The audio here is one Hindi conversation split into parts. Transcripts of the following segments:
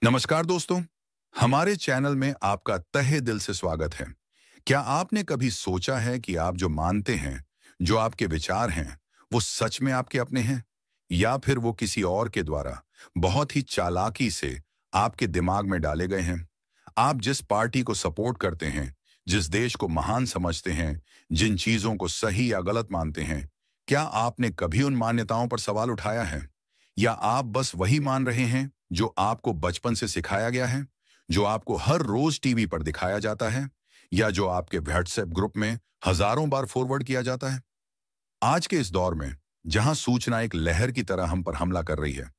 नमस्कार दोस्तों, हमारे चैनल में आपका तहे दिल से स्वागत है। क्या आपने कभी सोचा है कि आप जो मानते हैं, जो आपके विचार हैं, वो सच में आपके अपने हैं? या फिर वो किसी और के द्वारा बहुत ही चालाकी से आपके दिमाग में डाले गए हैं? आप जिस पार्टी को सपोर्ट करते हैं, जिस देश को महान समझते हैं, जिन चीजों को सही या गलत मानते हैं, क्या आपने कभी उन मान्यताओं पर सवाल उठाया है? या आप बस वही मान रहे हैं जो आपको बचपन से सिखाया गया है, जो आपको हर रोज टीवी पर दिखाया जाता है, या जो आपके व्हाट्सएप ग्रुप में हजारों बार फॉरवर्ड किया जाता है? आज के इस दौर में, जहां सूचना एक लहर की तरह हम पर हमला कर रही है,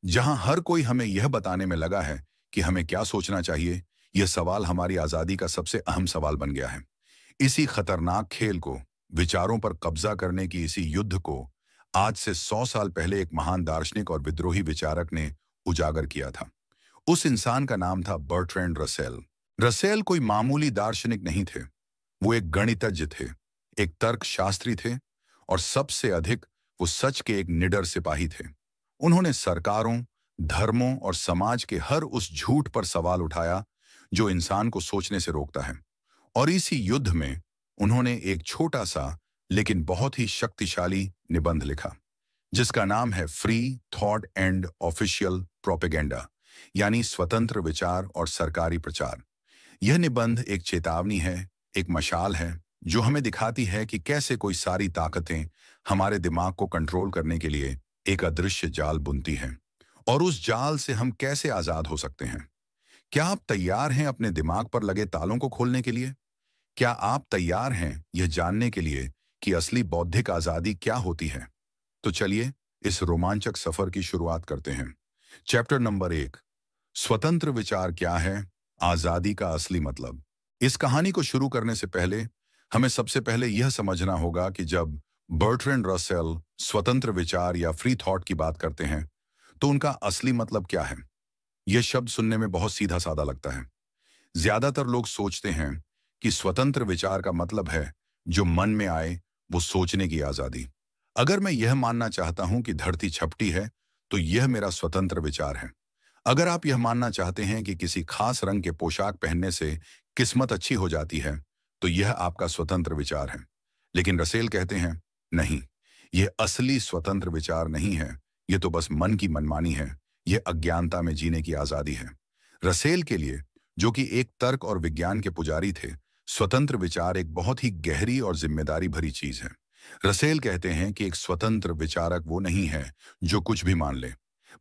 जहां हर कोई हमें यह बताने में लगा है कि हमें क्या सोचना चाहिए, यह सवाल हमारी आजादी का सबसे अहम सवाल बन गया है। इसी खतरनाक खेल को, विचारों पर कब्जा करने की इसी युद्ध को आज से 100 साल पहले एक महान दार्शनिक और विद्रोही विचारक ने उजागर किया था। उस इंसान का नाम था बर्ट्रैंड रसेल। रसेल कोई मामूली दार्शनिक नहीं थे। वो एक गणितज्ञ थे, एक तर्कशास्त्री थे, और सबसे अधिक वो सच के एक निडर सिपाही थे। उन्होंने सरकारों, धर्मों और समाज के हर उस झूठ पर सवाल उठाया जो इंसान को सोचने से रोकता है। और इसी युद्ध में उन्होंने एक छोटा सा लेकिन बहुत ही शक्तिशाली निबंध लिखा, जिसका नाम है free thought and official propaganda, यानी स्वतंत्र विचार और सरकारी प्रचार। यह निबंध एक चेतावनी है, एक मशाल है, जो हमें दिखाती है कि कैसे कोई सारी ताकतें हमारे दिमाग को कंट्रोल करने के लिए एक अदृश्य जाल बुनती हैं, और उस जाल से हम कैसे आजाद हो सकते हैं। क्या आप तैयार हैं अपने दिमाग पर लगे तालों को खोलने के लिए? क्या आप तैयार हैं यह जानने के लिए कि असली बौद्धिक आजादी क्या होती है? तो चलिए इस रोमांचक सफर की शुरुआत करते हैं। चैप्टर नंबर 1, स्वतंत्र विचार क्या है, आजादी का असली मतलब। इस कहानी को शुरू करने से पहले हमें सबसे पहले यह समझना होगा कि जब बर्ट्रैंड रसेल स्वतंत्र विचार या फ्री थॉट की बात करते हैं, तो उनका असली मतलब क्या है। यह शब्द सुनने में बहुत सीधा साधा लगता है। ज्यादातर लोग सोचते हैं कि स्वतंत्र विचार का मतलब है जो मन में आए वो सोचने की आजादी। अगर मैं यह मानना चाहता हूं कि धरती छपटी है, तो यह मेरा स्वतंत्र विचार है। अगर आप यह मानना चाहते हैं कि किसी खास रंग के पोशाक पहनने से किस्मत अच्छी हो जाती है, तो यह आपका स्वतंत्र विचार है। लेकिन रसेल कहते हैं, नहीं, यह असली स्वतंत्र विचार नहीं है। यह तो बस मन की मनमानी है। यह अज्ञानता में जीने की आजादी है। रसेल के लिए, जो कि एक तर्क और विज्ञान के पुजारी थे, स्वतंत्र विचार एक बहुत ही गहरी और जिम्मेदारी भरी चीज है। रसेल कहते हैं कि एक स्वतंत्र विचारक वो नहीं है जो कुछ भी मान ले,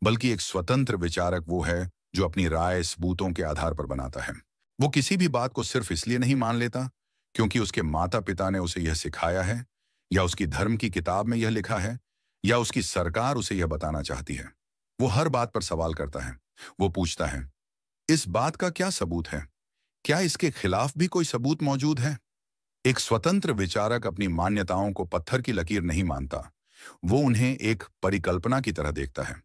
बल्कि एक स्वतंत्र विचारक वो है जो अपनी राय सबूतों के आधार पर बनाता है। वो किसी भी बात को सिर्फ इसलिए नहीं मान लेता क्योंकि उसके माता पिता ने उसे यह सिखाया है, या उसकी धर्म की किताब में यह लिखा है, या उसकी सरकार उसे यह बताना चाहती है। वो हर बात पर सवाल करता है। वो पूछता है, इस बात का क्या सबूत है? क्या इसके खिलाफ भी कोई सबूत मौजूद है? एक स्वतंत्र विचारक अपनी मान्यताओं को पत्थर की लकीर नहीं मानता। वो उन्हें एक परिकल्पना की तरह देखता है,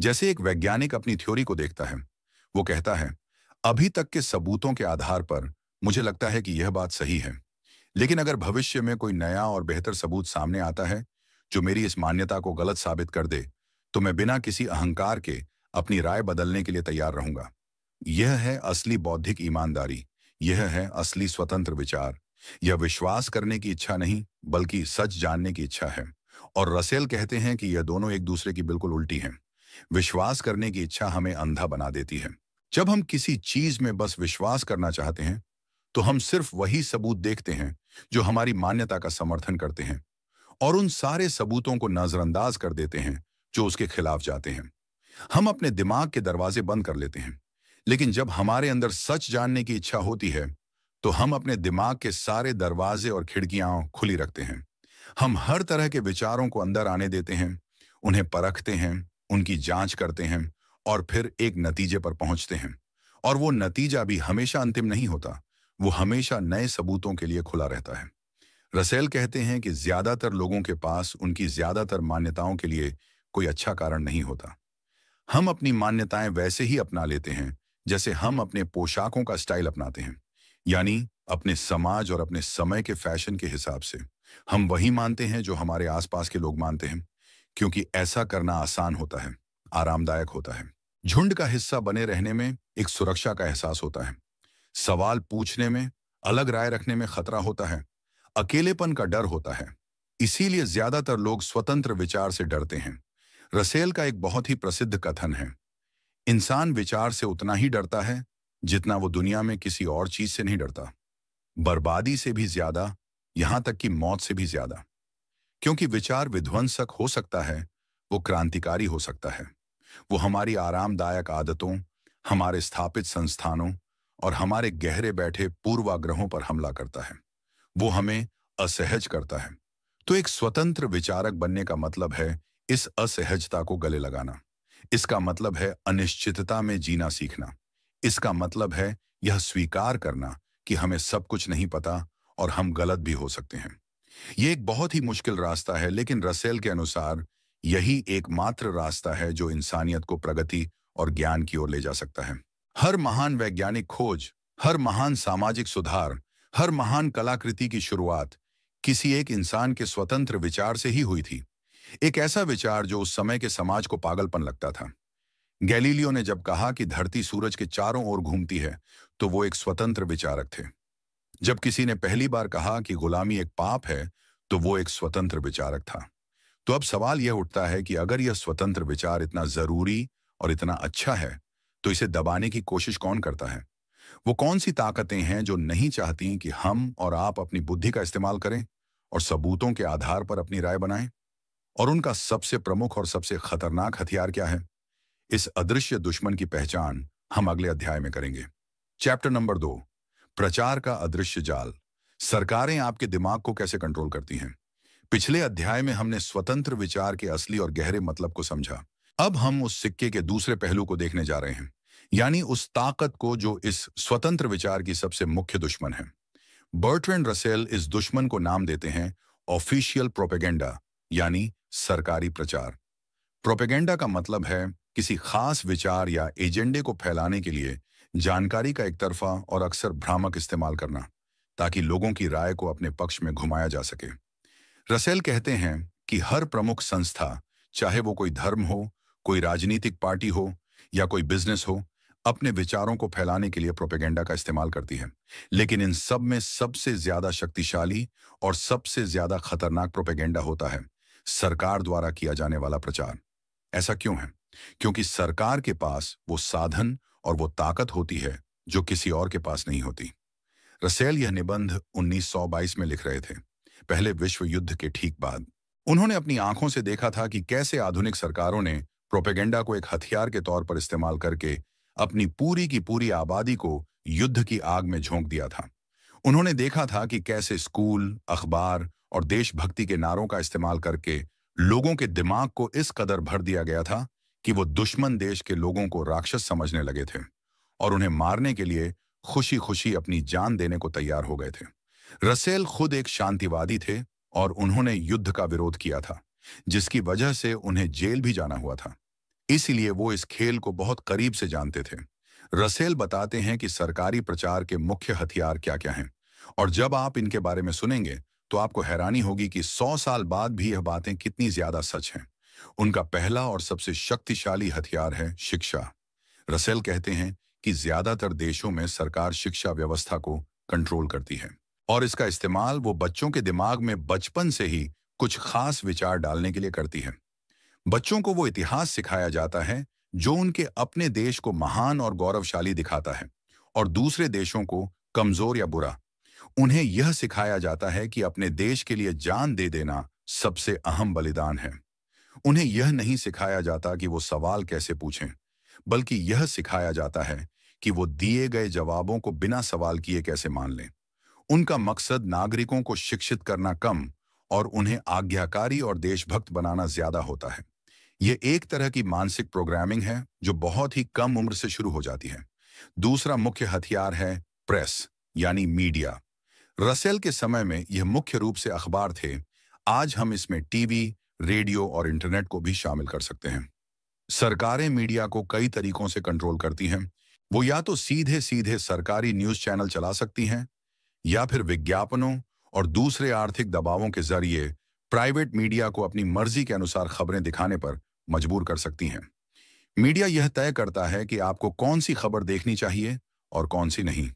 जैसे एक वैज्ञानिक अपनी थ्योरी को देखता है। वो कहता है, अभी तक के सबूतों के आधार पर मुझे लगता है कि यह बात सही है, लेकिन अगर भविष्य में कोई नया और बेहतर सबूत सामने आता है जो मेरी इस मान्यता को गलत साबित कर दे, तो मैं बिना किसी अहंकार के अपनी राय बदलने के लिए तैयार रहूंगा। यह है असली बौद्धिक ईमानदारी। यह है असली स्वतंत्र विचार। यह विश्वास करने की इच्छा नहीं, बल्कि सच जानने की इच्छा है। और रसेल कहते हैं कि यह दोनों एक दूसरे की बिल्कुल उल्टी हैं। विश्वास करने की इच्छा हमें अंधा बना देती है। जब हम किसी चीज में बस विश्वास करना चाहते हैं, तो हम सिर्फ वही सबूत देखते हैं जो हमारी मान्यता का समर्थन करते हैं, और उन सारे सबूतों को नजरअंदाज कर देते हैं जो उसके खिलाफ जाते हैं। हम अपने दिमाग के दरवाजे बंद कर लेते हैं, लेकिन जब हमारे अंदर सच जानने की इच्छा होती है, तो हम अपने दिमाग के सारे दरवाजे और खिड़कियां खुली रखते हैं। हम हर तरह के विचारों को अंदर आने देते हैं, उन्हें परखते हैं, उनकी जांच करते हैं, और फिर एक नतीजे पर पहुंचते हैं। और वो नतीजा भी हमेशा अंतिम नहीं होता। वो हमेशा नए सबूतों के लिए खुला रहता है। रसेल कहते हैं कि ज्यादातर लोगों के पास उनकी ज्यादातर मान्यताओं के लिए कोई अच्छा कारण नहीं होता। हम अपनी मान्यताएं वैसे ही अपना लेते हैं जैसे हम अपने पोशाकों का स्टाइल अपनाते हैं, यानी अपने समाज और अपने समय के फैशन के हिसाब से। हम वही मानते हैं जो हमारे आसपास के लोग मानते हैं, क्योंकि ऐसा करना आसान होता है, आरामदायक होता है। झुंड का हिस्सा बने रहने में एक सुरक्षा का एहसास होता है। सवाल पूछने में, अलग राय रखने में खतरा होता है। अकेलेपन का डर होता है। इसीलिए ज्यादातर लोग स्वतंत्र विचार से डरते हैं। रसेल का एक बहुत ही प्रसिद्ध कथन है, इंसान विचार से उतना ही डरता है जितना वो दुनिया में किसी और चीज से नहीं डरता। बर्बादी से भी ज्यादा, यहां तक कि मौत से भी ज्यादा। क्योंकि विचार विध्वंसक हो सकता है, वो क्रांतिकारी हो सकता है। वो हमारी आरामदायक आदतों, हमारे स्थापित संस्थानों और हमारे गहरे बैठे पूर्वाग्रहों पर हमला करता है। वो हमें असहज करता है। तो एक स्वतंत्र विचारक बनने का मतलब है इस असहजता को गले लगाना। इसका मतलब है अनिश्चितता में जीना सीखना। इसका मतलब है यह स्वीकार करना कि हमें सब कुछ नहीं पता और हम गलत भी हो सकते हैं। ये एक बहुत ही मुश्किल रास्ता है, लेकिन रसेल के अनुसार यही एकमात्र रास्ता है जो इंसानियत को प्रगति और ज्ञान की ओर ले जा सकता है। हर महान वैज्ञानिक खोज, हर महान सामाजिक सुधार, हर महान कलाकृति की शुरुआत किसी एक इंसान के स्वतंत्र विचार से ही हुई थी। एक ऐसा विचार जो उस समय के समाज को पागलपन लगता था। गैलीलियो ने जब कहा कि धरती सूरज के चारों ओर घूमती है, तो वो एक स्वतंत्र विचारक थे। जब किसी ने पहली बार कहा कि गुलामी एक पाप है, तो वो एक स्वतंत्र विचारक था। तो अब सवाल यह उठता है कि अगर यह स्वतंत्र विचार इतना जरूरी और इतना अच्छा है, तो इसे दबाने की कोशिश कौन करता है? वो कौन सी ताकतें हैं जो नहीं चाहती कि हम और आप अपनी बुद्धि का इस्तेमाल करें और सबूतों के आधार पर अपनी राय बनाएं? और उनका सबसे प्रमुख और सबसे खतरनाक हथियार क्या है? इस अदृश्य दुश्मन की पहचान हम अगले अध्याय में करेंगे। चैप्टर नंबर 2, प्रचार का अदृश्य जाल। सरकारें आपके दिमाग को कैसे कंट्रोल करती हैं? पिछले अध्याय में हमने स्वतंत्र विचार के असली और गहरे मतलब को समझा। अब हम उस सिक्के के दूसरे पहलू को देखने जा रहे हैं, यानी उस ताकत को जो इस स्वतंत्र विचार की सबसे मुख्य दुश्मन है। बर्ट्रैंड रसेल इस दुश्मन को नाम देते हैं ऑफिशियल प्रोपेगेंडा, यानी सरकारी प्रचार। प्रोपेगेंडा का मतलब है किसी खास विचार या एजेंडे को फैलाने के लिए जानकारी का एक तरफा और अक्सर भ्रामक इस्तेमाल करना, ताकि लोगों की राय को अपने पक्ष में घुमाया जा सके। रसेल कहते हैं कि हर प्रमुख संस्था, चाहे वो कोई धर्म हो, कोई राजनीतिक पार्टी हो या कोई बिजनेस हो, अपने विचारों को फैलाने के लिए प्रोपेगेंडा का इस्तेमाल करती है। लेकिन इन सब में सबसे ज्यादा शक्तिशाली और सबसे ज्यादा खतरनाक प्रोपेगेंडा होता है सरकार द्वारा किया जाने वाला प्रचार। ऐसा क्यों है? क्योंकि सरकार के पास वो साधन और वो ताकत होती है जो किसी और के पास नहीं होती। रसेल यह निबंध 1922 में लिख रहे थे, पहले विश्व युद्ध के ठीक बाद। उन्होंने अपनी आंखों से देखा था कि कैसे आधुनिक सरकारों ने प्रोपेगेंडा को एक हथियार के तौर पर इस्तेमाल करके अपनी पूरी की पूरी आबादी को युद्ध की आग में झोंक दिया था। उन्होंने देखा था कि कैसे स्कूल, अखबार और देशभक्ति के नारों का इस्तेमाल करके लोगों के दिमाग को इस कदर भर दिया गया था कि वो दुश्मन देश के लोगों को राक्षस समझने लगे थे और उन्हें मारने के लिए खुशी खुशी अपनी जान देने को तैयार हो गए थे। रसेल खुद एक शांतिवादी थे और उन्होंने युद्ध का विरोध किया था, जिसकी वजह से उन्हें जेल भी जाना हुआ था। इसलिए वो इस खेल को बहुत करीब से जानते थे। रसेल बताते हैं कि सरकारी प्रचार के मुख्य हथियार क्या क्या हैं, और जब आप इनके बारे में सुनेंगे तो आपको हैरानी होगी कि 100 साल बाद भी यह बातें कितनी ज्यादा सच हैं। उनका पहला और सबसे शक्तिशाली हथियार है शिक्षा। रसेल कहते हैं कि ज्यादातर देशों में सरकार शिक्षा व्यवस्था को कंट्रोल करती है और इसका इस्तेमाल वो बच्चों के दिमाग में बचपन से ही कुछ खास विचार डालने के लिए करती है। बच्चों को वो इतिहास सिखाया जाता है जो उनके अपने देश को महान और गौरवशाली दिखाता है और दूसरे देशों को कमजोर या बुरा। उन्हें यह सिखाया जाता है कि अपने देश के लिए जान दे देना सबसे अहम बलिदान है। उन्हें यह नहीं सिखाया जाता कि वो सवाल कैसे पूछें, बल्कि यह सिखाया जाता है कि वो दिए गए जवाबों को बिना सवाल किए कैसे मान लें। उनका मकसद नागरिकों को शिक्षित करना कम और उन्हें आज्ञाकारी और देशभक्त बनाना ज्यादा होता है। ये एक तरह की मानसिक प्रोग्रामिंग है जो बहुत ही कम उम्र से शुरू हो जाती है। दूसरा मुख्य हथियार है प्रेस, यानी मीडिया। रसेल के समय में यह मुख्य रूप से अखबार थे। आज हम इसमें टीवी, रेडियो और इंटरनेट को भी शामिल कर सकते हैं। सरकारें मीडिया को कई तरीकों से कंट्रोल करती हैं। वो या तो सीधे सीधे सरकारी न्यूज़ चैनल चला सकती हैं, या फिर विज्ञापनों और दूसरे आर्थिक दबावों के जरिए प्राइवेट मीडिया को अपनी मर्जी के अनुसार खबरें दिखाने पर मजबूर कर सकती हैं। मीडिया यह तय करता है कि आपको कौन सी खबर देखनी चाहिए और कौन सी नहीं।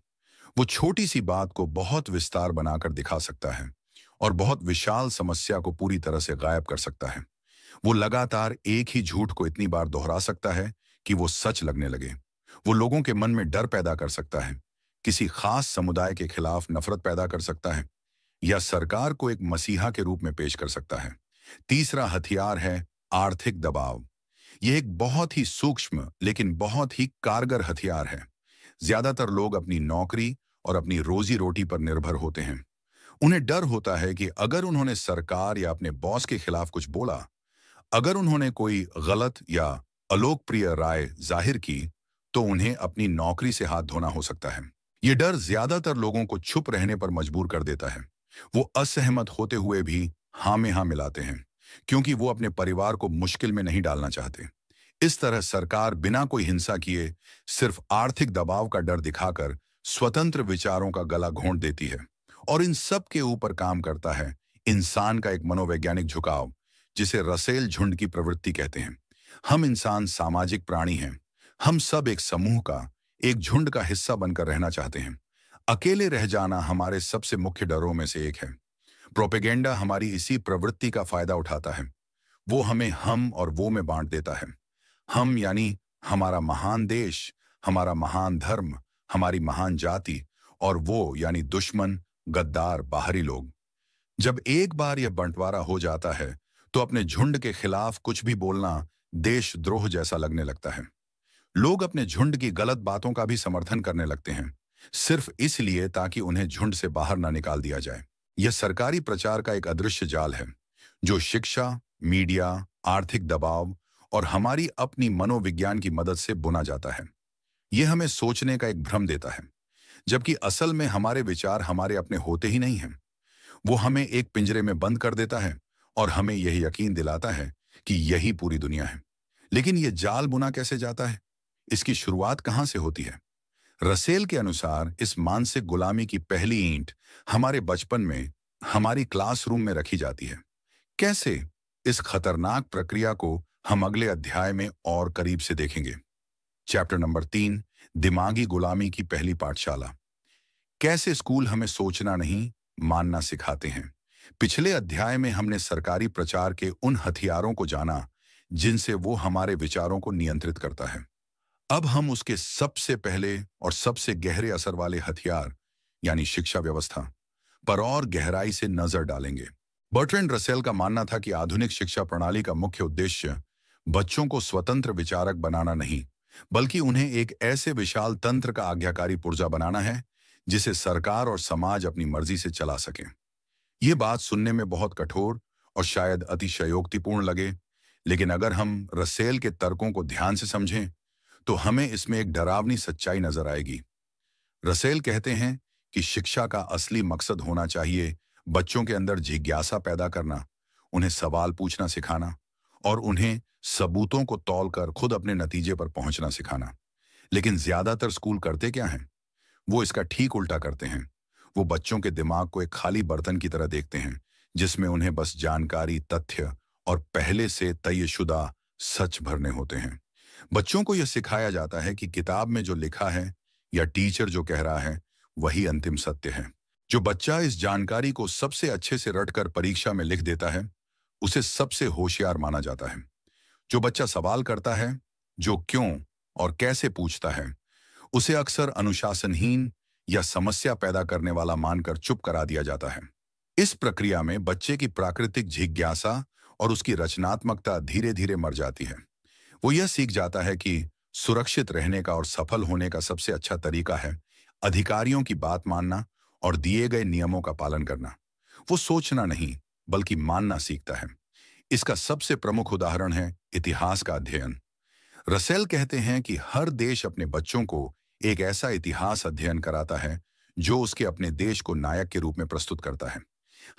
वो छोटी सी बात को बहुत विस्तार बनाकर दिखा सकता है और बहुत विशाल समस्या को पूरी तरह से गायब कर सकता है। वो लगातार एक ही झूठ को इतनी बार दोहरा सकता है कि वो सच लगने लगे। वो लोगों के मन में डर पैदा कर सकता है, किसी खास समुदाय के खिलाफ नफरत पैदा कर सकता है या सरकार को एक मसीहा के रूप में पेश कर सकता है। तीसरा हथियार है आर्थिक दबाव। यह एक बहुत ही सूक्ष्म लेकिन बहुत ही कारगर हथियार है। ज्यादातर लोग अपनी नौकरी और अपनी रोजी रोटी पर निर्भर होते हैं। उन्हें डर होता है कि अगर उन्होंने सरकार या अपने बॉस के खिलाफ कुछ बोला, अगर उन्होंने कोई गलत या अलोकप्रिय राय जाहिर की, तो उन्हें अपनी नौकरी से हाथ धोना हो सकता है। ये डर ज्यादातर लोगों को चुप रहने पर मजबूर कर देता है। वो असहमत होते हुए भी हाँ में हाँ मिलाते हैं, क्योंकि वो अपने परिवार को मुश्किल में नहीं डालना चाहते। इस तरह सरकार बिना कोई हिंसा किए सिर्फ आर्थिक दबाव का डर दिखाकर स्वतंत्र विचारों का गला घोंट देती है। और इन सब के ऊपर काम करता है इंसान का एक मनोवैज्ञानिक झुकाव, जिसे रसेल झुंड की प्रवृत्ति कहते हैं। हम इंसान सामाजिक प्राणी हैं। हम सब एक समूह का, एक झुंड का हिस्सा बनकर रहना चाहते हैं। अकेले रह जाना हमारे सबसे मुख्य डरों में से एक है। प्रोपेगेंडा हमारी इसी प्रवृत्ति का फायदा उठाता है। वो हमें हम और वो में बांट देता है। हम यानी हमारा महान देश, हमारा महान धर्म, हमारी महान जाति, और वो यानी दुश्मन, गद्दार, बाहरी लोग। जब एक बार यह बंटवारा हो जाता है, तो अपने झुंड के खिलाफ कुछ भी बोलना देशद्रोह जैसा लगने लगता है। लोग अपने झुंड की गलत बातों का भी समर्थन करने लगते हैं, सिर्फ इसलिए ताकि उन्हें झुंड से बाहर ना निकाल दिया जाए। यह सरकारी प्रचार का एक अदृश्य जाल है, जो शिक्षा, मीडिया, आर्थिक दबाव और हमारी अपनी मनोविज्ञान की मदद से बुना जाता है। यह हमें सोचने का एक भ्रम देता है, जबकि असल में हमारे विचार हमारे अपने होते ही नहीं हैं। वो हमें एक पिंजरे में बंद कर देता है और हमें यह यकीन दिलाता है कि यही पूरी दुनिया है। लेकिन यह जाल बुना कैसे जाता है? इसकी शुरुआत कहां से होती है? रसेल के अनुसार इस मानसिक गुलामी की पहली ईंट हमारे बचपन में हमारी क्लासरूम में रखी जाती है। कैसे? इस खतरनाक प्रक्रिया को हम अगले अध्याय में और करीब से देखेंगे। चैप्टर नंबर 3, दिमागी गुलामी की पहली पाठशाला। कैसे स्कूल हमें सोचना नहीं, मानना सिखाते हैं। पिछले अध्याय में हमने सरकारी प्रचार के उन हथियारों को जाना जिनसे वो हमारे विचारों को नियंत्रित करता है। अब हम उसके सबसे पहले और सबसे गहरे असर वाले हथियार यानी शिक्षा व्यवस्था पर और गहराई से नजर डालेंगे। बर्ट्रैंड रसेल का मानना था कि आधुनिक शिक्षा प्रणाली का मुख्य उद्देश्य बच्चों को स्वतंत्र विचारक बनाना नहीं, बल्कि उन्हें एक ऐसे विशाल तंत्र का आज्ञाकारी पुर्जा बनाना है जिसे सरकार और समाज अपनी मर्जी से चला सके। ये बात सुनने में बहुत कठोर और शायद अतिशयोक्तिपूर्ण लगे, लेकिन अगर हम रसेल के तर्कों को ध्यान से समझें तो हमें इसमें एक डरावनी सच्चाई नजर आएगी। रसेल कहते हैं कि शिक्षा का असली मकसद होना चाहिए बच्चों के अंदर जिज्ञासा पैदा करना, उन्हें सवाल पूछना सिखाना और उन्हें सबूतों को तौलकर खुद अपने नतीजे पर पहुंचना सिखाना। लेकिन ज्यादातर स्कूल करते क्या हैं? वो इसका ठीक उल्टा करते हैं। वो बच्चों के दिमाग को एक खाली बर्तन की तरह देखते हैं, जिसमें उन्हें बस जानकारी, तथ्य और पहले से तयशुदा सच भरने होते हैं। बच्चों को यह सिखाया जाता है कि किताब में जो लिखा है या टीचर जो कह रहा है वही अंतिम सत्य है। जो बच्चा इस जानकारी को सबसे अच्छे से रटकर परीक्षा में लिख देता है, उसे सबसे होशियार माना जाता है। जो बच्चा सवाल करता है, जो क्यों और कैसे पूछता है, उसे अक्सर अनुशासनहीन या समस्या पैदा करने वाला मानकर चुप करा दिया जाता है। इस प्रक्रिया में बच्चे की प्राकृतिक जिज्ञासा और उसकी रचनात्मकता धीरे धीरे मर जाती है। वो यह सीख जाता है कि सुरक्षित रहने का और सफल होने का सबसे अच्छा तरीका है अधिकारियों की बात मानना और दिए गए नियमों का पालन करना। वो सोचना नहीं बल्कि मानना सीखता है। इसका सबसे प्रमुख उदाहरण है इतिहास का अध्ययन। रसेल कहते हैं कि हर देश अपने बच्चों को एक ऐसा इतिहास अध्ययन कराता है जो उसके अपने देश को नायक के रूप में प्रस्तुत करता है।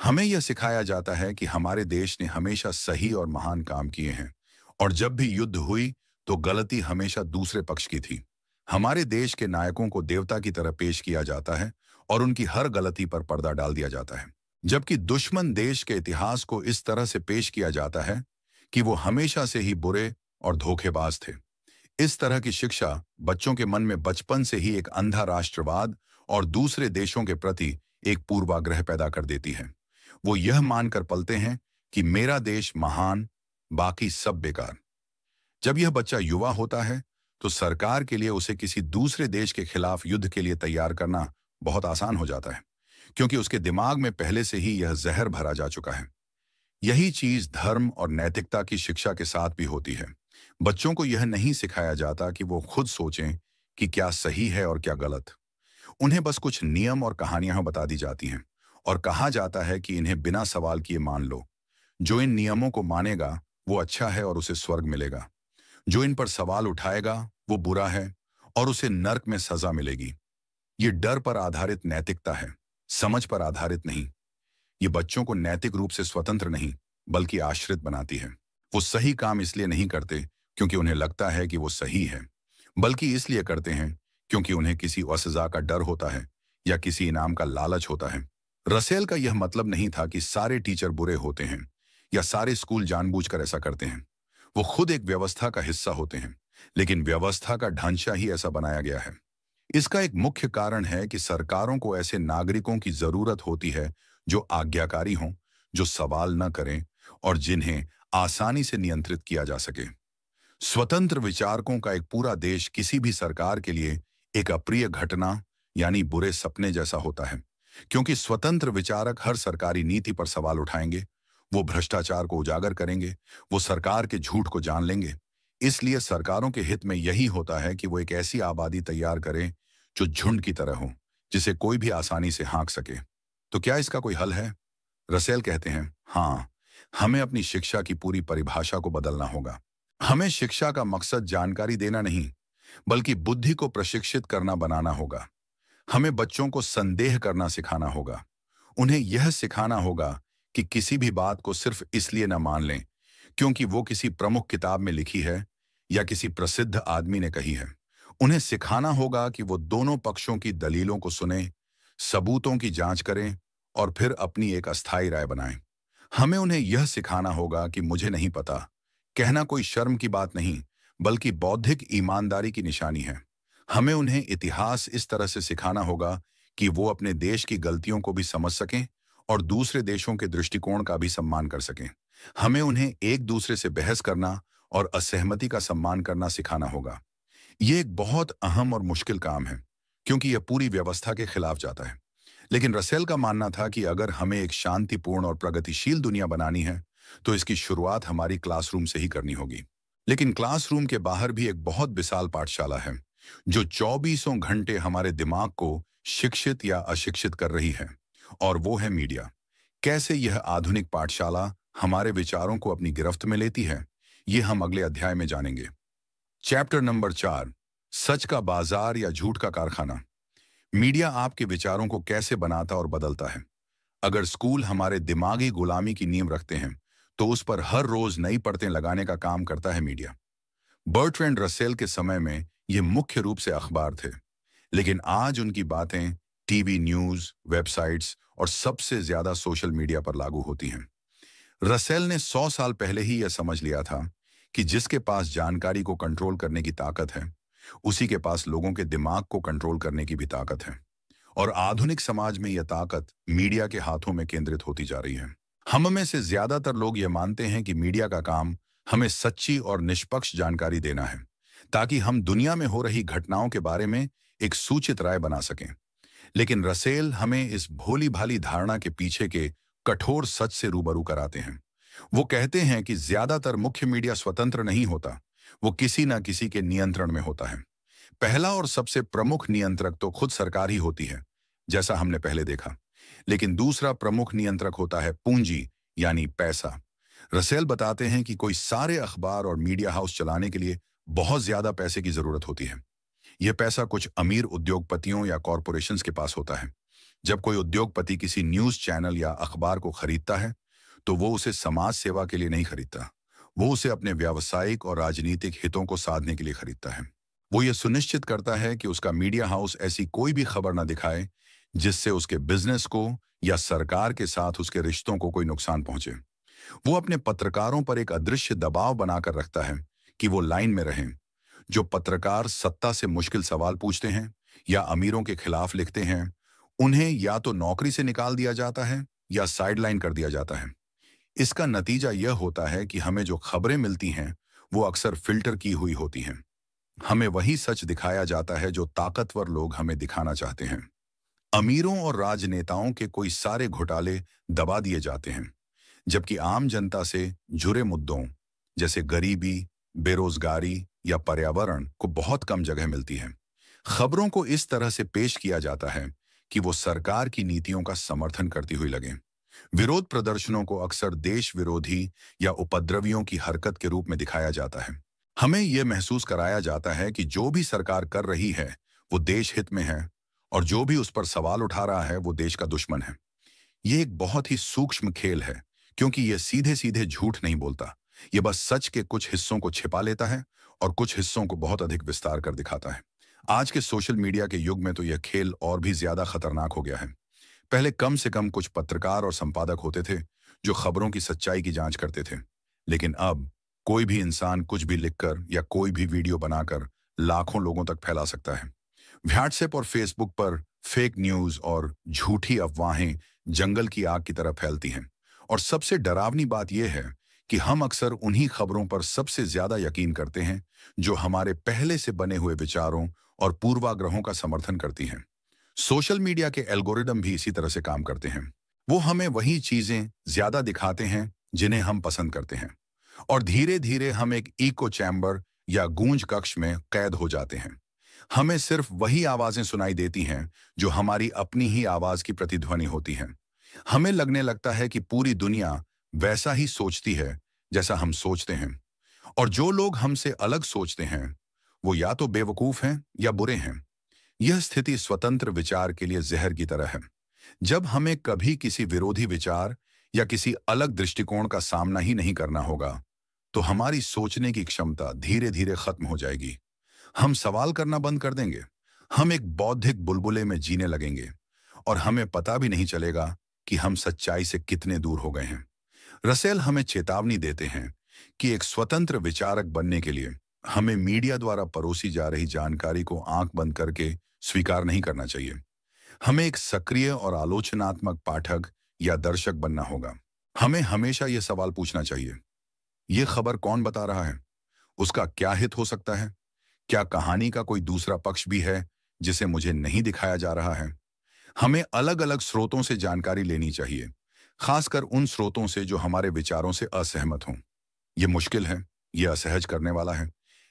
हमें यह सिखाया जाता है कि हमारे देश ने हमेशा सही और महान काम किए हैं, और जब भी युद्ध हुई तो गलती हमेशा दूसरे पक्ष की थी। हमारे देश के नायकों को देवता की तरह पेश किया जाता है और उनकी हर गलती पर पर्दा डाल दिया जाता है, जबकि दुश्मन देश के इतिहास को इस तरह से पेश किया जाता है कि वो हमेशा से ही बुरे और धोखेबाज थे। इस तरह की शिक्षा बच्चों के मन में बचपन से ही एक अंधा राष्ट्रवाद और दूसरे देशों के प्रति एक पूर्वाग्रह पैदा कर देती है। वो यह मानकर पलते हैं कि मेरा देश महान, बाकी सब बेकार। जब यह बच्चा युवा होता है तो सरकार के लिए उसे किसी दूसरे देश के खिलाफ युद्ध के लिए तैयार करना बहुत आसान हो जाता है, क्योंकि उसके दिमाग में पहले से ही यह जहर भरा जा चुका है। यही चीज धर्म और नैतिकता की शिक्षा के साथ भी होती है। बच्चों को यह नहीं सिखाया जाता कि वो खुद सोचें कि क्या सही है और क्या गलत। उन्हें बस कुछ नियम और कहानियां बता दी जाती हैं और कहा जाता है कि इन्हें बिना सवाल किए मान लो। जो इन नियमों को मानेगा वो अच्छा है और उसे स्वर्ग मिलेगा। जो इन पर सवाल उठाएगा वो बुरा है और उसे नर्क में सजा मिलेगी। ये डर पर आधारित नैतिकता है, समझ पर आधारित नहीं। ये बच्चों को नैतिक रूप से स्वतंत्र नहीं बल्कि आश्रित बनाती है। वो सही काम इसलिए नहीं करते क्योंकि उन्हें लगता है कि वो सही है, बल्कि इसलिए करते हैं क्योंकि उन्हें किसी सजा का डर होता है या किसी इनाम का लालच होता है। रसेल का यह मतलब नहीं था कि सारे टीचर बुरे होते हैं या सारे स्कूल जानबूझकर ऐसा करते हैं। वो खुद एक व्यवस्था का हिस्सा होते हैं, लेकिन व्यवस्था का ढांचा ही ऐसा बनाया गया है। इसका एक मुख्य कारण है कि सरकारों को ऐसे नागरिकों की जरूरत होती है जो आज्ञाकारी हों, जो सवाल न करें और जिन्हें आसानी से नियंत्रित किया जा सके। स्वतंत्र विचारकों का एक पूरा देश किसी भी सरकार के लिए एक अप्रिय घटना यानी बुरे सपने जैसा होता है, क्योंकि स्वतंत्र विचारक हर सरकारी नीति पर सवाल उठाएंगे, वो भ्रष्टाचार को उजागर करेंगे, वो सरकार के झूठ को जान लेंगे। इसलिए सरकारों के हित में यही होता है कि वो एक ऐसी आबादी तैयार करें जो झुंड की तरह हो, जिसे कोई भी आसानी से हाँक सके। तो क्या इसका कोई हल है? रसेल कहते हैं, हाँ, हमें अपनी शिक्षा की पूरी परिभाषा को बदलना होगा। हमें शिक्षा का मकसद जानकारी देना नहीं, बल्कि बुद्धि को प्रशिक्षित करना बनाना होगा। हमें बच्चों को संदेह करना सिखाना होगा। उन्हें यह सिखाना होगा कि किसी भी बात को सिर्फ इसलिए न मान लें क्योंकि वो किसी प्रमुख किताब में लिखी है या किसी प्रसिद्ध आदमी ने कही है। उन्हें सिखाना होगा कि वो दोनों पक्षों की दलीलों को सुनें, सबूतों की जांच करें और फिर अपनी एक अस्थायी राय बनाएं। हमें उन्हें यह सिखाना होगा कि मुझे नहीं पता कहना कोई शर्म की बात नहीं, बल्कि बौद्धिक ईमानदारी की निशानी है। हमें उन्हें इतिहास इस तरह से सिखाना होगा कि वो अपने देश की गलतियों को भी समझ सकें और दूसरे देशों के दृष्टिकोण का भी सम्मान कर सकें। हमें उन्हें एक दूसरे से बहस करना और असहमति का सम्मान करना सिखाना होगा। ये एक बहुत अहम और मुश्किल काम है, क्योंकि यह पूरी व्यवस्था के खिलाफ जाता है। लेकिन रसेल का मानना था कि अगर हमें एक शांतिपूर्ण और प्रगतिशील दुनिया बनानी है तो इसकी शुरुआत हमारी क्लासरूम से ही करनी होगी। लेकिन क्लासरूम के बाहर भी एक बहुत विशाल पाठशाला है जो 24 घंटे हमारे दिमाग को शिक्षित या अशिक्षित कर रही है, और वो है मीडिया। कैसे यह आधुनिक पाठशाला हमारे विचारों को अपनी गिरफ्त में लेती है, ये हम अगले अध्याय में जानेंगे। चैप्टर नंबर 4, सच का बाजार या झूठ का कारखाना। मीडिया आपके विचारों को कैसे बनाता और बदलता है। अगर स्कूल हमारे दिमागी गुलामी की नींव रखते हैं तो उस पर हर रोज नई परतें लगाने का काम करता है मीडिया। बर्ट्रैंड रसेल के समय में ये मुख्य रूप से अखबार थे, लेकिन आज उनकी बातें टीवी न्यूज, वेबसाइट्स और सबसे ज्यादा सोशल मीडिया पर लागू होती हैं। रसेल ने 100 साल पहले ही यह समझ लिया था कि जिसके पास जानकारी को कंट्रोल करने की ताकत है, उसी के पास लोगों के दिमाग को कंट्रोल करने की भी ताकत है। और आधुनिक समाज में यह ताकत मीडिया के हाथों में केंद्रित होती जा रही है। हम में से ज्यादातर लोग यह मानते हैं कि मीडिया का काम हमें सच्ची और निष्पक्ष जानकारी देना है, ताकि हम दुनिया में हो रही घटनाओं के बारे में एक सूचित राय बना सकें। लेकिन रसेल हमें इस भोली भाली धारणा के पीछे के कठोर सच से रूबरू कराते हैं। वो कहते हैं कि ज्यादातर मुख्य मीडिया स्वतंत्र नहीं होता, वो किसी न किसी के नियंत्रण में होता है। पहला और सबसे प्रमुख नियंत्रक तो खुद सरकार ही होती है, जैसा हमने पहले देखा। लेकिन दूसरा प्रमुख नियंत्रक होता है पूंजी, यानी पैसा। रसेल बताते हैं कि कोई सारे अखबार और मीडिया हाउस चलाने के लिए बहुत ज्यादा पैसे की जरूरत होती है। यह पैसा कुछ अमीर उद्योगपतियों या कॉरपोरेशंस के पास होता है। जब कोई उद्योगपति किसी न्यूज चैनल या अखबार को खरीदता है तो वो उसे समाज सेवा के लिए नहीं खरीदता, वो उसे अपने व्यावसायिक और राजनीतिक हितों को साधने के लिए खरीदता है। वो ये सुनिश्चित करता है कि उसका मीडिया हाउस ऐसी कोई भी खबर न दिखाए जिससे उसके बिजनेस को या सरकार के साथ उसके रिश्तों को कोई नुकसान पहुंचे। वो अपने पत्रकारों पर एक अदृश्य दबाव बनाकर रखता है कि वो लाइन में रहें। जो पत्रकार सत्ता से मुश्किल सवाल पूछते हैं या अमीरों के खिलाफ लिखते हैं, उन्हें या तो नौकरी से निकाल दिया जाता है या साइडलाइन कर दिया जाता है। इसका नतीजा यह होता है कि हमें जो खबरें मिलती हैं, वो अक्सर फिल्टर की हुई होती हैं। हमें वही सच दिखाया जाता है जो ताकतवर लोग हमें दिखाना चाहते हैं। अमीरों और राजनेताओं के कोई सारे घोटाले दबा दिए जाते हैं, जबकि आम जनता से जुड़े मुद्दों जैसे गरीबी, बेरोजगारी या पर्यावरण को बहुत कम जगह मिलती है। खबरों को इस तरह से पेश किया जाता है कि वो सरकार की नीतियों का समर्थन करती हुई लगे। विरोध प्रदर्शनों को अक्सर देश विरोधी या उपद्रवियों की हरकत के रूप में दिखाया जाता है। हमें यह महसूस कराया जाता है कि जो भी सरकार कर रही है वो देश हित में है, और जो भी उस पर सवाल उठा रहा है वो देश का दुश्मन है। ये एक बहुत ही सूक्ष्म खेल है, क्योंकि ये सीधे सीधे झूठ नहीं बोलता। ये बस सच के कुछ हिस्सों को छिपा लेता है और कुछ हिस्सों को बहुत अधिक विस्तार कर दिखाता है। आज के सोशल मीडिया के युग में तो यह खेल और भी ज्यादा खतरनाक हो गया है। पहले कम से कम कुछ पत्रकार और संपादक होते थे जो खबरों की सच्चाई की जांच करते थे, लेकिन अब कोई भी इंसान कुछ भी लिखकर या कोई भी वीडियो बनाकर लाखों लोगों तक फैला सकता है। व्हाट्सएप और फेसबुक पर फेक न्यूज और झूठी अफवाहें जंगल की आग की तरह फैलती हैं। और सबसे डरावनी बात यह है कि हम अक्सर उन्हीं खबरों पर सबसे ज्यादा यकीन करते हैं जो हमारे पहले से बने हुए विचारों और पूर्वाग्रहों का समर्थन करती हैं। सोशल मीडिया के एल्गोरिदम भी इसी तरह से काम करते हैं। वो हमें वही चीजें ज्यादा दिखाते हैं जिन्हें हम पसंद करते हैं, और धीरे धीरे हम एक इको चैम्बर या गूंज कक्ष में कैद हो जाते हैं। हमें सिर्फ वही आवाजें सुनाई देती हैं जो हमारी अपनी ही आवाज की प्रतिध्वनि होती हैं। हमें लगने लगता है कि पूरी दुनिया वैसा ही सोचती है जैसा हम सोचते हैं, और जो लोग हमसे अलग सोचते हैं वो या तो बेवकूफ हैं या बुरे हैं। यह स्थिति स्वतंत्र विचार के लिए जहर की तरह है। जब हमें कभी किसी विरोधी विचार या किसी अलग दृष्टिकोण का सामना ही नहीं करना होगा, तो हमारी सोचने की क्षमता धीरे धीरे खत्म हो जाएगी। हम सवाल करना बंद कर देंगे, हम एक बौद्धिक बुलबुले में जीने लगेंगे, और हमें पता भी नहीं चलेगा कि हम सच्चाई से कितने दूर हो गए हैं। रसेल हमें चेतावनी देते हैं कि एक स्वतंत्र विचारक बनने के लिए हमें मीडिया द्वारा परोसी जा रही जानकारी को आंख बंद करके स्वीकार नहीं करना चाहिए। हमें एक सक्रिय और आलोचनात्मक पाठक या दर्शक बनना होगा। हमें हमेशा यह सवाल पूछना चाहिए, यह खबर कौन बता रहा है? उसका क्या हित हो सकता है? क्या कहानी का कोई दूसरा पक्ष भी है जिसे मुझे नहीं दिखाया जा रहा है? हमें अलग अलग स्रोतों से जानकारी लेनी चाहिए, खासकर उन स्रोतों से जो हमारे विचारों से असहमत हों। यह मुश्किल है, यह असहज करने वाला है,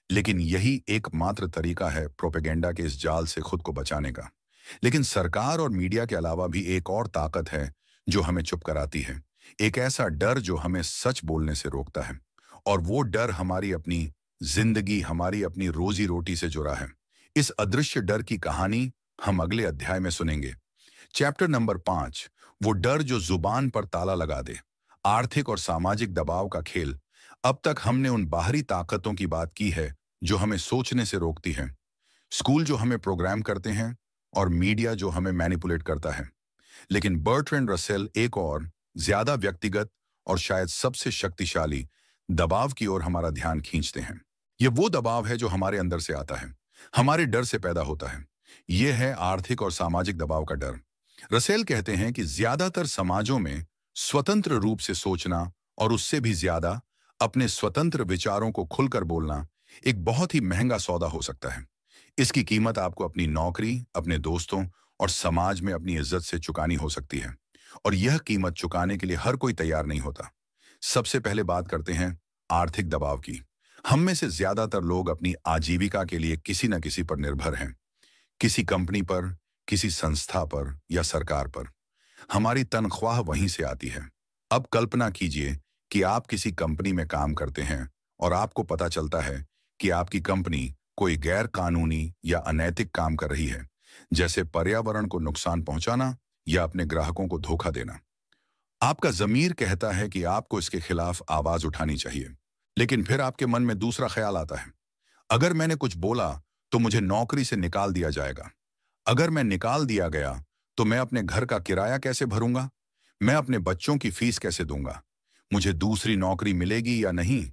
लेकिन यही एकमात्र तरीका है प्रोपेगेंडा के इस जाल से खुद को बचाने का। लेकिन सरकार और मीडिया के अलावा भी एक और ताकत है जो हमें चुप कराती है। एक ऐसा डर जो हमें सच बोलने से रोकता है, और वो डर हमारी अपनी जिंदगी, हमारी अपनी रोजी रोटी से जुड़ा है। इस अदृश्य डर की कहानी हम अगले अध्याय में सुनेंगे। चैप्टर नंबर 5, वो डर जो जुबान पर ताला लगा दे। आर्थिक और सामाजिक दबाव का खेल। अब तक हमने उन बाहरी ताकतों की बात की है जो हमें सोचने से रोकती हैं, स्कूल जो हमें प्रोग्राम करते हैं, और मीडिया जो हमें मैनिपुलेट करता है। लेकिन बर्ट्रैंड रसेल एक और ज्यादा व्यक्तिगत और शायद सबसे शक्तिशाली दबाव की ओर हमारा ध्यान खींचते हैं। ये वो दबाव है जो हमारे अंदर से आता है, हमारे डर से पैदा होता है। यह है आर्थिक और सामाजिक दबाव का डर। रसेल कहते हैं कि ज्यादातर समाजों में स्वतंत्र रूप से सोचना और उससे भी ज्यादा अपने स्वतंत्र विचारों को खुलकर बोलना एक बहुत ही महंगा सौदा हो सकता है। इसकी कीमत आपको अपनी नौकरी, अपने दोस्तों और समाज में अपनी इज्जत से चुकानी हो सकती है, और यह कीमत चुकाने के लिए हर कोई तैयार नहीं होता। सबसे पहले बात करते हैं आर्थिक दबाव की। हम में से ज्यादातर लोग अपनी आजीविका के लिए किसी न किसी पर निर्भर हैं, किसी कंपनी पर, किसी संस्था पर या सरकार पर। हमारी तनख्वाह वहीं से आती है। अब कल्पना कीजिए कि आप किसी कंपनी में काम करते हैं और आपको पता चलता है कि आपकी कंपनी कोई गैर कानूनी या अनैतिक काम कर रही है, जैसे पर्यावरण को नुकसान पहुंचाना या अपने ग्राहकों को धोखा देना। आपका ज़मीर कहता है कि आपको इसके खिलाफ आवाज उठानी चाहिए, लेकिन फिर आपके मन में दूसरा ख्याल आता है, अगर मैंने कुछ बोला तो मुझे नौकरी से निकाल दिया जाएगा। अगर मैं निकाल दिया गया तो मैं अपने घर का किराया कैसे भरूंगा? मैं अपने बच्चों की फीस कैसे दूंगा? मुझे दूसरी नौकरी मिलेगी या नहीं?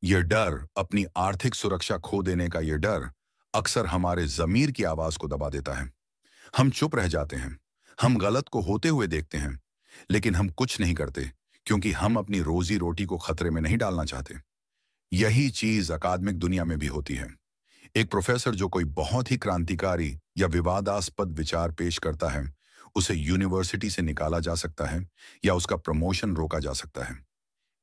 यह डर, अपनी आर्थिक सुरक्षा खो देने का यह डर, अक्सर हमारे जमीर की आवाज को दबा देता है। हम चुप रह जाते हैं, हम गलत को होते हुए देखते हैं, लेकिन हम कुछ नहीं करते क्योंकि हम अपनी रोजी रोटी को खतरे में नहीं डालना चाहते। यही चीज अकादमिक दुनिया में भी होती है। एक प्रोफेसर जो कोई बहुत ही क्रांतिकारी या विवादास्पद विचार पेश करता है, उसे यूनिवर्सिटी से निकाला जा सकता है या उसका प्रमोशन रोका जा सकता है।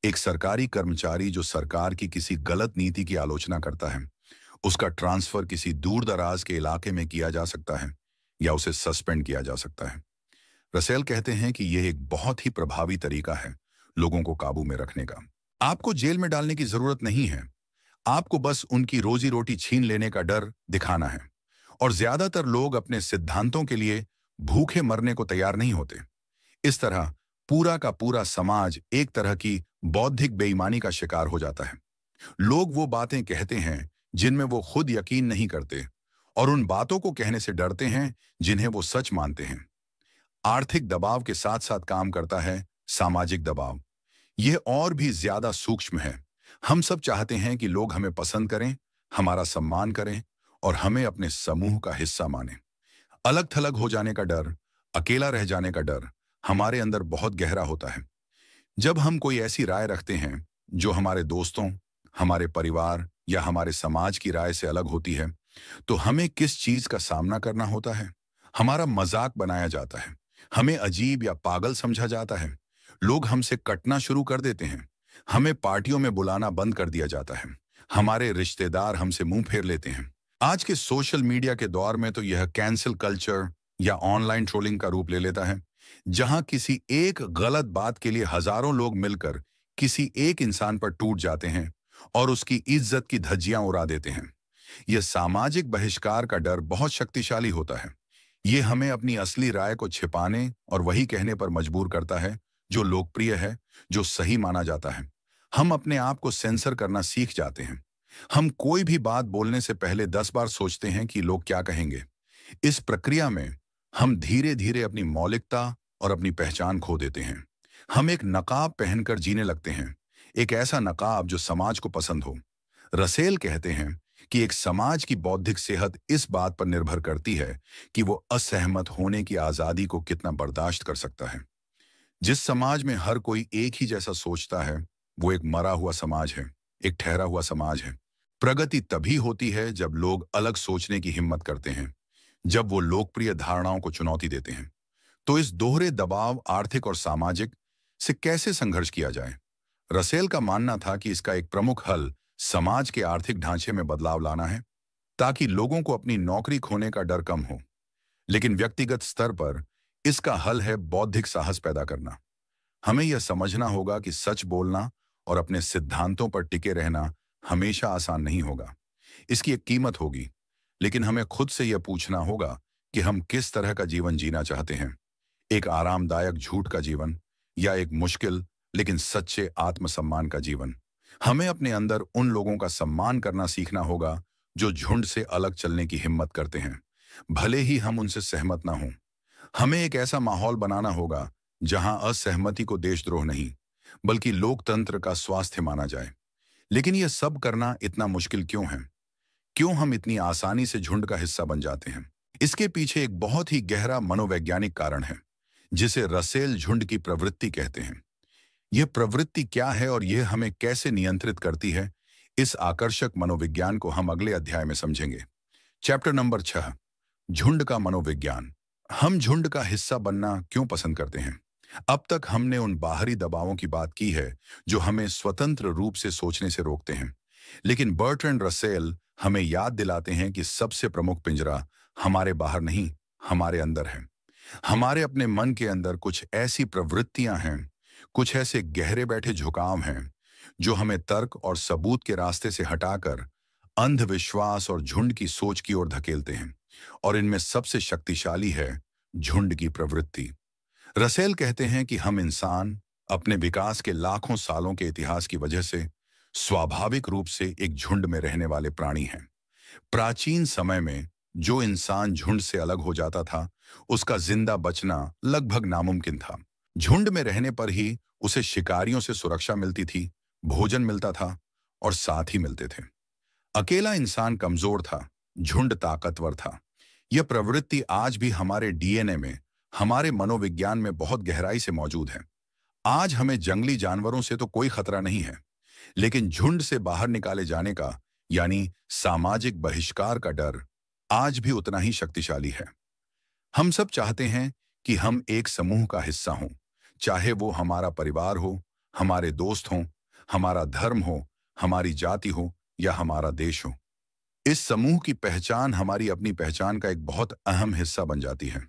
एक सरकारी कर्मचारी जो सरकार की किसी गलत नीति की आलोचना करता है, उसका ट्रांसफर किसी दूर दराज के इलाके में किया जा सकता है या उसे सस्पेंड किया जा सकता है। रसेल कहते हैं कि यह एक बहुत ही प्रभावी तरीका है लोगों को काबू में रखने का। आपको जेल में डालने की जरूरत नहीं है, आपको बस उनकी रोजी रोटी छीन लेने का डर दिखाना है। और ज्यादातर लोग अपने सिद्धांतों के लिए भूखे मरने को तैयार नहीं होते। इस तरह पूरा का पूरा समाज एक तरह की बौद्धिक बेईमानी का शिकार हो जाता है। लोग वो बातें कहते हैं जिनमें वो खुद यकीन नहीं करते और उन बातों को कहने से डरते हैं जिन्हें वो सच मानते हैं। आर्थिक दबाव के साथ साथ काम करता है सामाजिक दबाव। यह और भी ज्यादा सूक्ष्म है। हम सब चाहते हैं कि लोग हमें पसंद करें, हमारा सम्मान करें और हमें अपने समूह का हिस्सा माने। अलग थलग हो जाने का डर, अकेला रह जाने का डर हमारे अंदर बहुत गहरा होता है। जब हम कोई ऐसी राय रखते हैं जो हमारे दोस्तों, हमारे परिवार या हमारे समाज की राय से अलग होती है, तो हमें किस चीज का सामना करना होता है? हमारा मजाक बनाया जाता है, हमें अजीब या पागल समझा जाता है, लोग हमसे कटना शुरू कर देते हैं, हमें पार्टियों में बुलाना बंद कर दिया जाता है, हमारे रिश्तेदार हमसे मुंह फेर लेते हैं। आज के सोशल मीडिया के दौर में तो यह कैंसिल कल्चर या ऑनलाइन ट्रोलिंग का रूप ले लेता है, जहां किसी एक गलत बात के लिए हजारों लोग मिलकर किसी एक इंसान पर टूट जाते हैं और उसकी इज्जत की धज्जियां उड़ा देते हैं। यह सामाजिक बहिष्कार का डर बहुत शक्तिशाली होता है। यह हमें अपनी असली राय को छिपाने और वही कहने पर मजबूर करता है जो लोकप्रिय है, जो सही माना जाता है। हम अपने आप को सेंसर करना सीख जाते हैं। हम कोई भी बात बोलने से पहले 10 बार सोचते हैं कि लोग क्या कहेंगे। इस प्रक्रिया में हम धीरे धीरे अपनी मौलिकता और अपनी पहचान खो देते हैं। हम एक नकाब पहनकर जीने लगते हैं, एक ऐसा नकाब जो समाज को पसंद हो। रसेल कहते हैं कि एक समाज की बौद्धिक सेहत इस बात पर निर्भर करती है कि वो असहमत होने की आजादी को कितना बर्दाश्त कर सकता है। जिस समाज में हर कोई एक ही जैसा सोचता है, वो एक मरा हुआ समाज है, एक ठहरा हुआ समाज है। प्रगति तभी होती है जब लोग अलग सोचने की हिम्मत करते हैं, जब वो लोकप्रिय धारणाओं को चुनौती देते हैं। तो इस दोहरे दबाव, आर्थिक और सामाजिक, से कैसे संघर्ष किया जाए? रसेल का मानना था कि इसका एक प्रमुख हल समाज के आर्थिक ढांचे में बदलाव लाना है, ताकि लोगों को अपनी नौकरी खोने का डर कम हो। लेकिन व्यक्तिगत स्तर पर इसका हल है बौद्धिक साहस पैदा करना। हमें यह समझना होगा कि सच बोलना और अपने सिद्धांतों पर टिके रहना हमेशा आसान नहीं होगा। इसकी एक कीमत होगी, लेकिन हमें खुद से यह पूछना होगा कि हम किस तरह का जीवन जीना चाहते हैं। एक आरामदायक झूठ का जीवन या एक मुश्किल लेकिन सच्चे आत्मसम्मान का जीवन। हमें अपने अंदर उन लोगों का सम्मान करना सीखना होगा जो झुंड से अलग चलने की हिम्मत करते हैं, भले ही हम उनसे सहमत ना हों। हमें एक ऐसा माहौल बनाना होगा जहां असहमति को देशद्रोह नहीं, बल्कि लोकतंत्र का स्वास्थ्य माना जाए। लेकिन यह सब करना इतना मुश्किल क्यों है? क्यों हम इतनी आसानी से झुंड का हिस्सा बन जाते हैं? इसके पीछे एक बहुत ही गहरा मनोवैज्ञानिक कारण है, जिसे रसेल झुंड की प्रवृत्ति कहते हैं। यह प्रवृत्ति क्या है और यह हमें कैसे नियंत्रित करती है, इस आकर्षक मनोविज्ञान को हम अगले अध्याय में समझेंगे। चैप्टर नंबर 6, झुंड का मनोविज्ञान। हम झुंड का हिस्सा बनना क्यों पसंद करते हैं? अब तक हमने उन बाहरी दबावों की बात की है जो हमें स्वतंत्र रूप से सोचने से रोकते हैं, लेकिन बर्ट्रैंड रसेल हमें याद दिलाते हैं कि सबसे प्रमुख पिंजरा हमारे बाहर नहीं, हमारे अंदर है। हमारे अपने मन के अंदर कुछ ऐसी प्रवृत्तियां हैं, कुछ ऐसे गहरे बैठे झुकाव हैं जो हमें तर्क और सबूत के रास्ते से हटाकर अंधविश्वास और झुंड की सोच की ओर धकेलते हैं। और इनमें सबसे शक्तिशाली है झुंड की प्रवृत्ति। रसेल कहते हैं कि हम इंसान अपने विकास के लाखों सालों के इतिहास की वजह से स्वाभाविक रूप से एक झुंड में रहने वाले प्राणी हैं। प्राचीन समय में जो इंसान झुंड से अलग हो जाता था, उसका जिंदा बचना लगभग नामुमकिन था। झुंड में रहने पर ही उसे शिकारियों से सुरक्षा मिलती थी, भोजन मिलता था और साथ ही मिलते थे। अकेला इंसान कमजोर था, झुंड ताकतवर था। यह प्रवृत्ति आज भी हमारे डीएनए में, हमारे मनोविज्ञान में बहुत गहराई से मौजूद है। आज हमें जंगली जानवरों से तो कोई खतरा नहीं है, लेकिन झुंड से बाहर निकाले जाने का, यानी सामाजिक बहिष्कार का डर आज भी उतना ही शक्तिशाली है। हम सब चाहते हैं कि हम एक समूह का हिस्सा हों, चाहे वो हमारा परिवार हो, हमारे दोस्त हों, हमारा धर्म हो, हमारी जाति हो या हमारा देश हो। इस समूह की पहचान हमारी अपनी पहचान का एक बहुत अहम हिस्सा बन जाती है।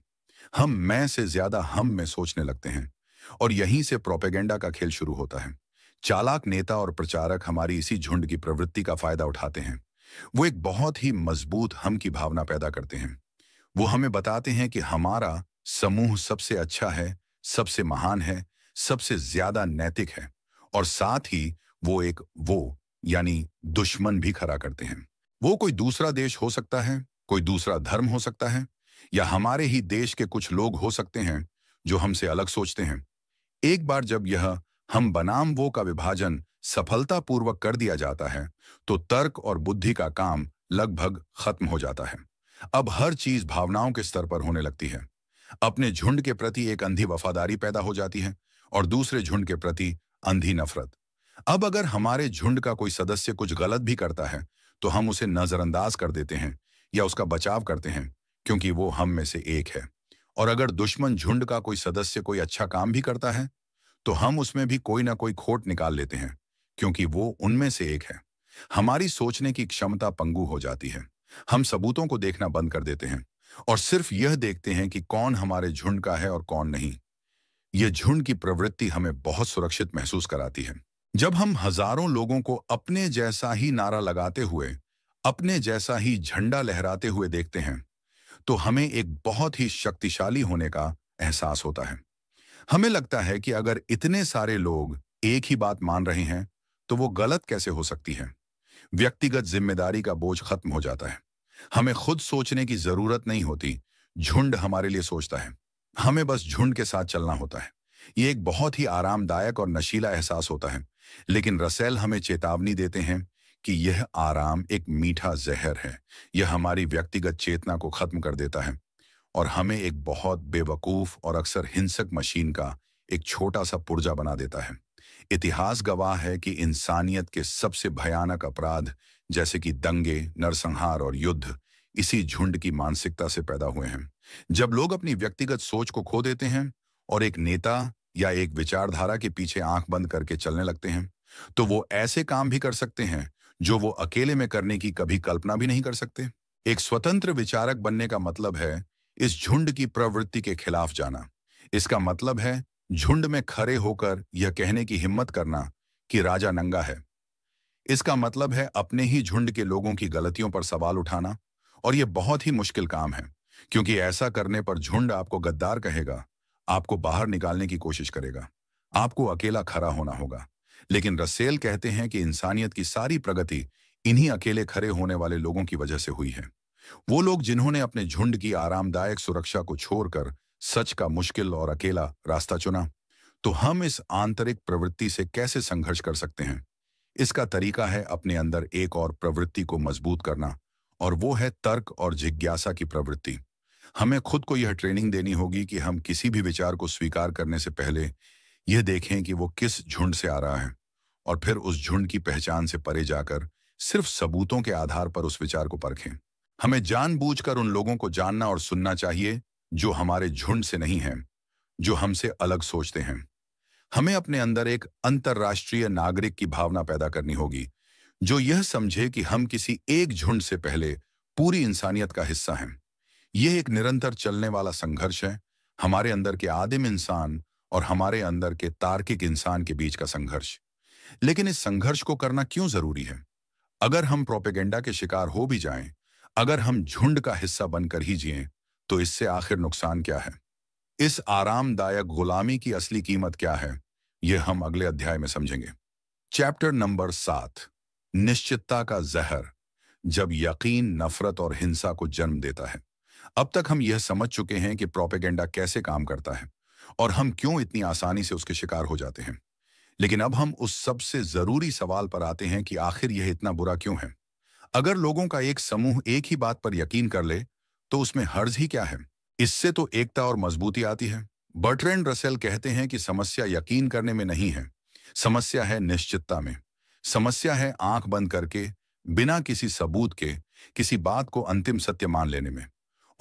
हम मैं से ज्यादा हम में सोचने लगते हैं और यहीं से प्रोपेगेंडा का खेल शुरू होता है। चालाक नेता और प्रचारक हमारी इसी झुंड की प्रवृत्ति का फायदा उठाते हैं। वो एक बहुत ही मजबूत हम की भावना पैदा करते हैं। वो हमें बताते हैं कि हमारा समूह सबसे अच्छा है, सबसे महान है, सबसे ज्यादा नैतिक है, और साथ ही वो एक यानी दुश्मन भी खड़ा करते हैं। वो कोई दूसरा देश हो सकता है, कोई दूसरा धर्म हो सकता है, या हमारे ही देश के कुछ लोग हो सकते हैं जो हमसे अलग सोचते हैं। एक बार जब यह हम बनाम वो का विभाजन सफलतापूर्वक कर दिया जाता है, तो तर्क और बुद्धि का काम लगभग खत्म हो जाता है। अब हर चीज भावनाओं के स्तर पर होने लगती है। अपने झुंड के प्रति एक अंधी वफादारी पैदा हो जाती है और दूसरे झुंड के प्रति अंधी नफरत। अब अगर हमारे झुंड का कोई सदस्य कुछ गलत भी करता है, तो हम उसे नजरअंदाज कर देते हैं या उसका बचाव करते हैं, क्योंकि वो हम में से एक है। और अगर दुश्मन झुंड का कोई सदस्य कोई अच्छा काम भी करता है, तो हम उसमें भी कोई ना कोई खोट निकाल लेते हैं, क्योंकि वो उनमें से एक है। हमारी सोचने की क्षमता पंगु हो जाती है। हम सबूतों को देखना बंद कर देते हैं और सिर्फ यह देखते हैं कि कौन हमारे झुंड का है और कौन नहीं। यह झुंड की प्रवृत्ति हमें बहुत सुरक्षित महसूस कराती है। जब हम हजारों लोगों को अपने जैसा ही नारा लगाते हुए, अपने जैसा ही झंडा लहराते हुए देखते हैं, तो हमें एक बहुत ही शक्तिशाली होने का एहसास होता है। हमें लगता है कि अगर इतने सारे लोग एक ही बात मान रहे हैं, तो वो गलत कैसे हो सकती है। व्यक्तिगत जिम्मेदारी का बोझ खत्म हो जाता है। हमें खुद सोचने की जरूरत नहीं होती, झुंड हमारे लिए सोचता है। हमें बस झुंड के साथ चलना होता है। ये एक बहुत ही आरामदायक और नशीला एहसास होता है, लेकिन रसेल हमें चेतावनी देते हैं कि यह आराम एक मीठा जहर है। यह हमारी व्यक्तिगत चेतना को खत्म कर देता है और हमें एक बहुत बेवकूफ और अक्सर हिंसक मशीन का एक छोटा सा पुर्जा बना देता है। इतिहास गवाह है कि इंसानियत के सबसे भयानक अपराध, जैसे कि दंगे, नरसंहार और युद्ध, इसी झुंड की मानसिकता से पैदा हुए हैं। जब लोग अपनी व्यक्तिगत सोच को खो देते हैं और एक नेता या एक विचारधारा के पीछे आंख बंद करके चलने लगते हैं, तो वो ऐसे काम भी कर सकते हैं जो वो अकेले में करने की कभी कल्पना भी नहीं कर सकते। एक स्वतंत्र विचारक बनने का मतलब है इस झुंड की प्रवृत्ति के खिलाफ जाना। इसका मतलब है झुंड में खड़े होकर यह कहने की हिम्मत करना कि राजा नंगा है। इसका मतलब है अपने ही झुंड के लोगों की गलतियों पर सवाल उठाना, और यह बहुत ही मुश्किल काम है, क्योंकि ऐसा करने पर झुंड आपको गद्दार कहेगा, आपको बाहर निकालने की कोशिश करेगा, आपको अकेला खड़ा होना होगा। लेकिन रसेल कहते हैं कि इंसानियत की सारी प्रगति इन्हीं अकेले खड़े होने वाले लोगों की वजह से हुई है। वो लोग जिन्होंने अपने झुंड की आरामदायक सुरक्षा को छोड़कर सच का मुश्किल और अकेला रास्ता चुना। तो हम इस आंतरिक प्रवृत्ति से कैसे संघर्ष कर सकते हैं? इसका तरीका है अपने अंदर एक और प्रवृत्ति को मजबूत करना, और वो है तर्क और जिज्ञासा की प्रवृत्ति। हमें खुद को यह ट्रेनिंग देनी होगी कि हम किसी भी विचार को स्वीकार करने से पहले यह देखें कि वो किस झुंड से आ रहा है, और फिर उस झुंड की पहचान से परे जाकर सिर्फ सबूतों के आधार पर उस विचार को परखें। हमें जानबूझकर उन लोगों को जानना और सुनना चाहिए जो हमारे झुंड से नहीं हैं, जो हमसे अलग सोचते हैं। हमें अपने अंदर एक अंतर्राष्ट्रीय नागरिक की भावना पैदा करनी होगी, जो यह समझे कि हम किसी एक झुंड से पहले पूरी इंसानियत का हिस्सा हैं। यह एक निरंतर चलने वाला संघर्ष है, हमारे अंदर के आदिम इंसान और हमारे अंदर के तार्किक इंसान के बीच का संघर्ष। लेकिन इस संघर्ष को करना क्यों जरूरी है? अगर हम प्रोपेगेंडा के शिकार हो भी जाएं, अगर हम झुंड का हिस्सा बनकर ही जिएं, तो इससे आखिर नुकसान क्या है? इस आरामदायक गुलामी की असली कीमत क्या है, यह हम अगले अध्याय में समझेंगे। चैप्टर नंबर 7, निश्चितता का जहर, जब यकीन नफरत और हिंसा को जन्म देता है। अब तक हम यह समझ चुके हैं कि प्रोपेगेंडा कैसे काम करता है और हम क्यों इतनी आसानी से उसके शिकार हो जाते हैं। लेकिन अब हम उस सबसे जरूरी सवाल पर आते हैं कि आखिर यह इतना बुरा क्यों है। अगर लोगों का एक समूह एक ही बात पर यकीन कर ले, तो उसमें हर्ज ही क्या है? इससे तो एकता और मजबूती आती है। बर्ट्रैंड रसेल कहते हैं कि समस्या यकीन करने में नहीं है, समस्या है निश्चितता में। समस्या है आंख बंद करके, बिना किसी सबूत के, किसी बात को अंतिम सत्य मान लेने में।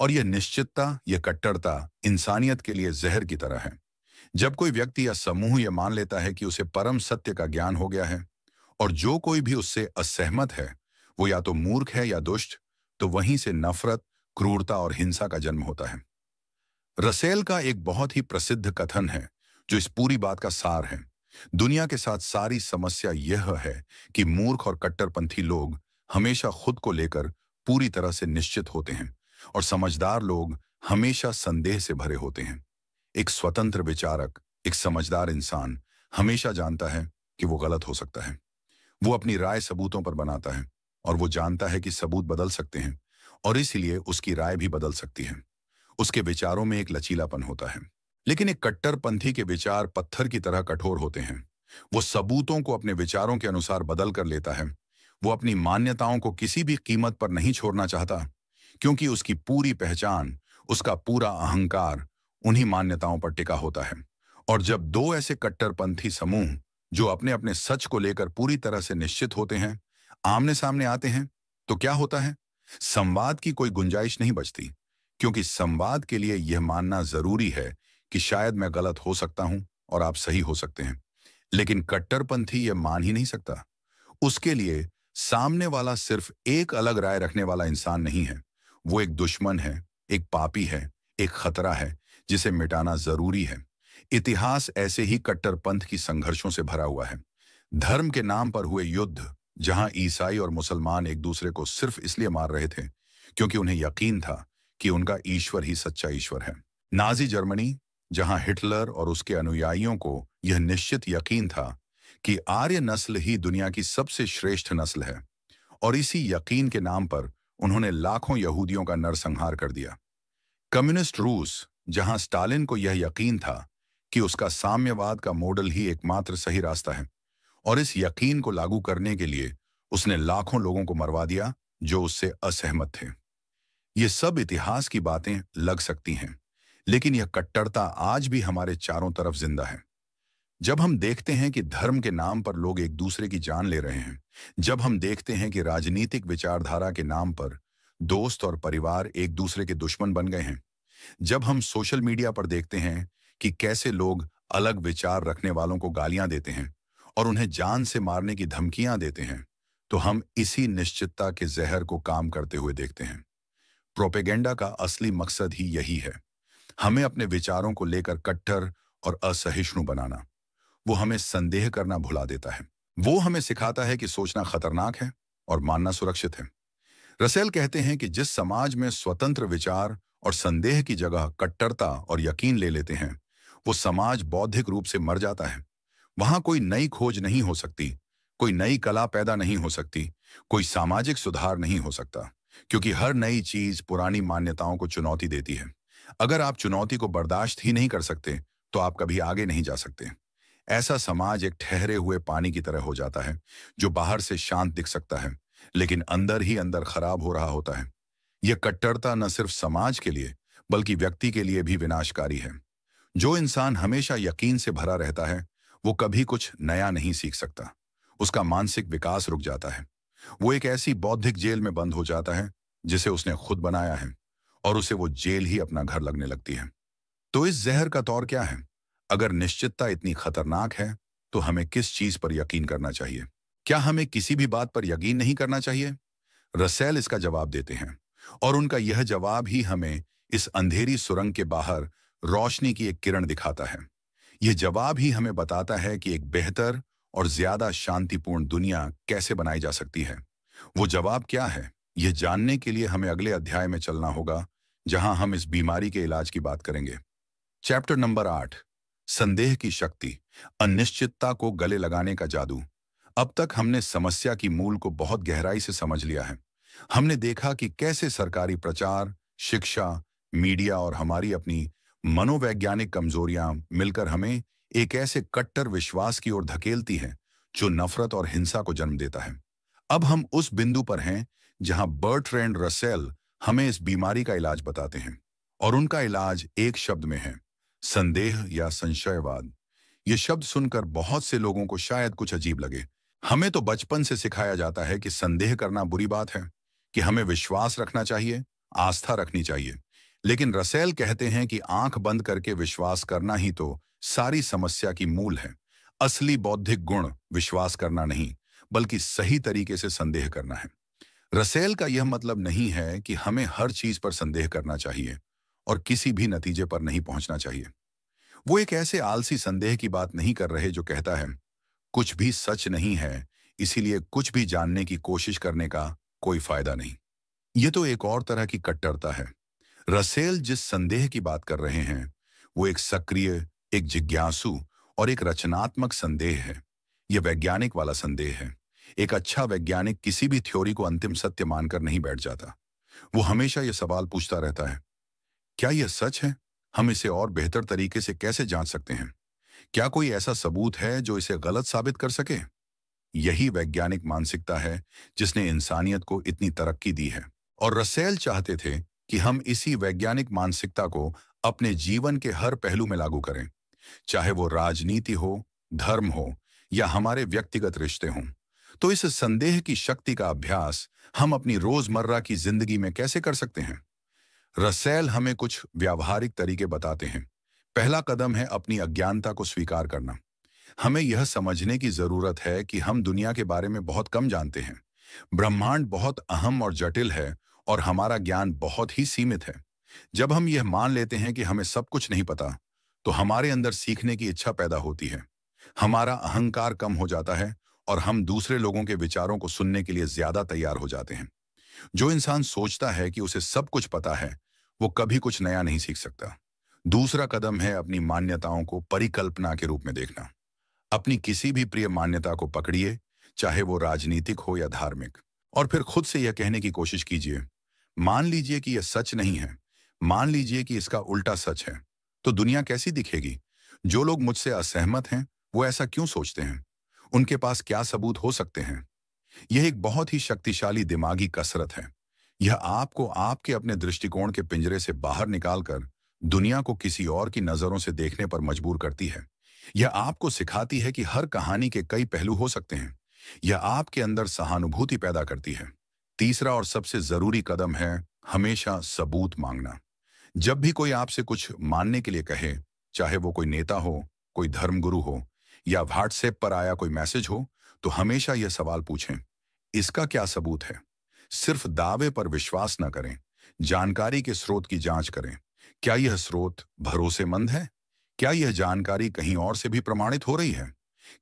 और यह निश्चितता, यह कट्टरता इंसानियत के लिए जहर की तरह है। जब कोई व्यक्ति या समूह यह मान लेता है कि उसे परम सत्य का ज्ञान हो गया है और जो कोई भी उससे असहमत है वो या तो मूर्ख है या दुष्ट, तो वहीं से नफरत, क्रूरता और हिंसा का जन्म होता है। रसेल का एक बहुत ही प्रसिद्ध कथन है जो इस पूरी बात का सार है। दुनिया के साथ सारी समस्या यह है कि मूर्ख और कट्टरपंथी लोग हमेशा खुद को लेकर पूरी तरह से निश्चित होते हैं और समझदार लोग हमेशा संदेह से भरे होते हैं। एक स्वतंत्र विचारक, एक समझदार इंसान हमेशा जानता है कि वो गलत हो सकता है। वो अपनी राय सबूतों पर बनाता है और वो जानता है कि सबूत बदल सकते हैं और इसलिए उसकी राय भी बदल सकती है। उसके विचारों में एक लचीलापन होता है। लेकिन एक कट्टरपंथी के विचार पत्थर की तरह कठोर होते हैं। वो सबूतों को अपने विचारों के अनुसार बदल कर लेता है। वो अपनी मान्यताओं को किसी भी कीमत पर नहीं छोड़ना चाहता, क्योंकि उसकी पूरी पहचान, उसका पूरा अहंकार उन्हीं मान्यताओं पर टिका होता है। और जब दो ऐसे कट्टरपंथी समूह जो अपने अपने सच को लेकर पूरी तरह से निश्चित होते हैं, आमने सामने आते हैं, तो क्या होता है? संवाद की कोई गुंजाइश नहीं बचती, क्योंकि संवाद के लिए यह मानना जरूरी है कि शायद मैं गलत हो सकता हूं और आप सही हो सकते हैं। लेकिन कट्टरपंथी यह मान ही नहीं सकता। उसके लिए सामने वाला सिर्फ एक अलग राय रखने वाला इंसान नहीं है, वो एक दुश्मन है, एक पापी है, एक खतरा है जिसे मिटाना जरूरी है। इतिहास ऐसे ही कट्टरपंथ की संघर्षों से भरा हुआ है। धर्म के नाम पर हुए युद्ध, जहां ईसाई और मुसलमान एक दूसरे को सिर्फ इसलिए मार रहे थे क्योंकि उन्हें यकीन था कि उनका ईश्वर ही सच्चा ईश्वर है। नाजी जर्मनी, जहां हिटलर और उसके अनुयायियों को यह निश्चित यकीन था कि आर्य नस्ल ही दुनिया की सबसे श्रेष्ठ नस्ल है, और इसी यकीन के नाम पर उन्होंने लाखों यहूदियों का नरसंहार कर दिया। कम्युनिस्ट रूस, जहां स्टालिन को यह यकीन था कि उसका साम्यवाद का मॉडल ही एकमात्र सही रास्ता है, और इस यकीन को लागू करने के लिए उसने लाखों लोगों को मरवा दिया जो उससे असहमत थे। ये सब इतिहास की बातें लग सकती हैं, लेकिन यह कट्टरता आज भी हमारे चारों तरफ जिंदा है। जब हम देखते हैं कि धर्म के नाम पर लोग एक दूसरे की जान ले रहे हैं, जब हम देखते हैं कि राजनीतिक विचारधारा के नाम पर दोस्त और परिवार एक दूसरे के दुश्मन बन गए हैं, जब हम सोशल मीडिया पर देखते हैं कि कैसे लोग अलग विचार रखने वालों को गालियां देते हैं और उन्हें जान से मारने की धमकियां देते हैं, तो हम इसी निश्चितता के जहर को काम करते हुए देखते हैं। प्रोपेगेंडा का असली मकसद ही यही है, हमें अपने विचारों को लेकर कट्टर और असहिष्णु बनाना। वो हमें संदेह करना भुला देता है। वो हमें सिखाता है कि सोचना खतरनाक है और मानना सुरक्षित है। रसेल कहते हैं कि जिस समाज में स्वतंत्र विचार और संदेह की जगह कट्टरता और यकीन ले लेते हैं, वो समाज बौद्धिक रूप से मर जाता है। वहां कोई नई खोज नहीं हो सकती, कोई नई कला पैदा नहीं हो सकती, कोई सामाजिक सुधार नहीं हो सकता, क्योंकि हर नई चीज पुरानी मान्यताओं को चुनौती देती है। अगर आप चुनौती को बर्दाश्त ही नहीं कर सकते, तो आप कभी आगे नहीं जा सकते। ऐसा समाज एक ठहरे हुए पानी की तरह हो जाता है, जो बाहर से शांत दिख सकता है, लेकिन अंदर ही अंदर खराब हो रहा होता है। यह कट्टरता न सिर्फ समाज के लिए, बल्कि व्यक्ति के लिए भी विनाशकारी है। जो इंसान हमेशा यकीन से भरा रहता है, वो कभी कुछ नया नहीं सीख सकता। उसका मानसिक विकास रुक जाता है। वो एक ऐसी बौद्धिक जेल में बंद हो जाता है जिसे उसने खुद बनाया है, और उसे वो जेल ही अपना घर लगने लगती है। तो इस जहर का तौर क्या है? अगर निश्चितता इतनी खतरनाक है, तो हमें किस चीज पर यकीन करना चाहिए? क्या हमें किसी भी बात पर यकीन नहीं करना चाहिए? रसेल इसका जवाब देते हैं, और उनका यह जवाब ही हमें इस अंधेरी सुरंग के बाहर रोशनी की एक किरण दिखाता है। यह जवाब ही हमें बताता है कि एक बेहतर और ज्यादा शांतिपूर्ण दुनिया कैसे बनाई जा सकती है। वो जवाब क्या है, यह जानने के लिए हमें अगले अध्याय में चलना होगा, जहां हम इस बीमारी के इलाज की बात करेंगे। चैप्टर नंबर 8, संदेह की शक्ति, अनिश्चितता को गले लगाने का जादू। अब तक हमने समस्या की मूल को बहुत गहराई से समझ लिया है। हमने देखा कि कैसे सरकारी प्रचार, शिक्षा, मीडिया और हमारी अपनी मनोवैज्ञानिक कमजोरियां मिलकर हमें एक ऐसे कट्टर विश्वास की ओर धकेलती है जो नफरत और हिंसा को जन्म देता है। अब हम उस बिंदु पर हैं जहां बर्ट्रैंड रसेल हमें इस बीमारी का इलाज बताते हैं, और उनका इलाज एक शब्द में है: संदेह या संशयवाद। ये शब्द सुनकर बहुत से लोगों को शायद कुछ अजीब लगे। हमें तो बचपन से सिखाया जाता है कि संदेह करना बुरी बात है, कि हमें विश्वास रखना चाहिए, आस्था रखनी चाहिए। लेकिन रसेल कहते हैं कि आंख बंद करके विश्वास करना ही तो सारी समस्या की मूल है। असली बौद्धिक गुण विश्वास करना नहीं, बल्कि सही तरीके से संदेह करना है। रसेल का यह मतलब नहीं है कि हमें हर चीज पर संदेह करना चाहिए और किसी भी नतीजे पर नहीं पहुंचना चाहिए। वो एक ऐसे आलसी संदेह की बात नहीं कर रहे जो कहता है कुछ भी सच नहीं है, इसीलिए कुछ भी जानने की कोशिश करने का कोई फायदा नहीं। ये तो एक और तरह की कट्टरता है। रसेल जिस संदेह की बात कर रहे हैं वो एक सक्रिय, एक जिज्ञासु और एक रचनात्मक संदेह है। यह वैज्ञानिक वाला संदेह है। एक अच्छा वैज्ञानिक किसी भी थ्योरी को अंतिम सत्य मानकर नहीं बैठ जाता। वो हमेशा यह सवाल पूछता रहता है, क्या यह सच है? हम इसे और बेहतर तरीके से कैसे जांच सकते हैं? क्या कोई ऐसा सबूत है जो इसे गलत साबित कर सके? यही वैज्ञानिक मानसिकता है जिसने इंसानियत को इतनी तरक्की दी है। और रसेल चाहते थे कि हम इसी वैज्ञानिक मानसिकता को अपने जीवन के हर पहलू में लागू करें, चाहे वो राजनीति हो, धर्म हो या हमारे व्यक्तिगत रिश्ते हों। तो इस संदेह की शक्ति का अभ्यास हम अपनी रोजमर्रा की जिंदगी में कैसे कर सकते हैं? रसेल हमें कुछ व्यावहारिक तरीके बताते हैं। पहला कदम है अपनी अज्ञानता को स्वीकार करना। हमें यह समझने की जरूरत है कि हम दुनिया के बारे में बहुत कम जानते हैं। ब्रह्मांड बहुत अहम और जटिल है और हमारा ज्ञान बहुत ही सीमित है। जब हम यह मान लेते हैं कि हमें सब कुछ नहीं पता, तो हमारे अंदर सीखने की इच्छा पैदा होती है। हमारा अहंकार कम हो जाता है और हम दूसरे लोगों के विचारों को सुनने के लिए ज्यादा तैयार हो जाते हैं। जो इंसान सोचता है कि उसे सब कुछ पता है, वो कभी कुछ नया नहीं सीख सकता। दूसरा कदम है अपनी मान्यताओं को परिकल्पना के रूप में देखना। अपनी किसी भी प्रिय मान्यता को पकड़िए, चाहे वो राजनीतिक हो या धार्मिक, और फिर खुद से यह कहने की कोशिश कीजिए, मान लीजिए कि यह सच नहीं है, मान लीजिए कि इसका उल्टा सच है, तो दुनिया कैसी दिखेगी? जो लोग मुझसे असहमत हैं वो ऐसा क्यों सोचते हैं? उनके पास क्या सबूत हो सकते हैं? यह एक बहुत ही शक्तिशाली दिमागी कसरत है। यह आपको आपके अपने दृष्टिकोण के पिंजरे से बाहर निकालकर दुनिया को किसी और की नजरों से देखने पर मजबूर करती है। यह आपको सिखाती है कि हर कहानी के कई पहलू हो सकते हैं। यह आपके अंदर सहानुभूति पैदा करती है। तीसरा और सबसे जरूरी कदम है हमेशा सबूत मांगना। जब भी कोई आपसे कुछ मानने के लिए कहे, चाहे वो कोई नेता हो, कोई धर्मगुरु हो या व्हाट्सएप पर आया कोई मैसेज हो, तो हमेशा यह सवाल पूछें, इसका क्या सबूत है? सिर्फ दावे पर विश्वास न करें, जानकारी के स्रोत की जांच करें। क्या यह स्रोत भरोसेमंद है? क्या यह जानकारी कहीं और से भी प्रमाणित हो रही है?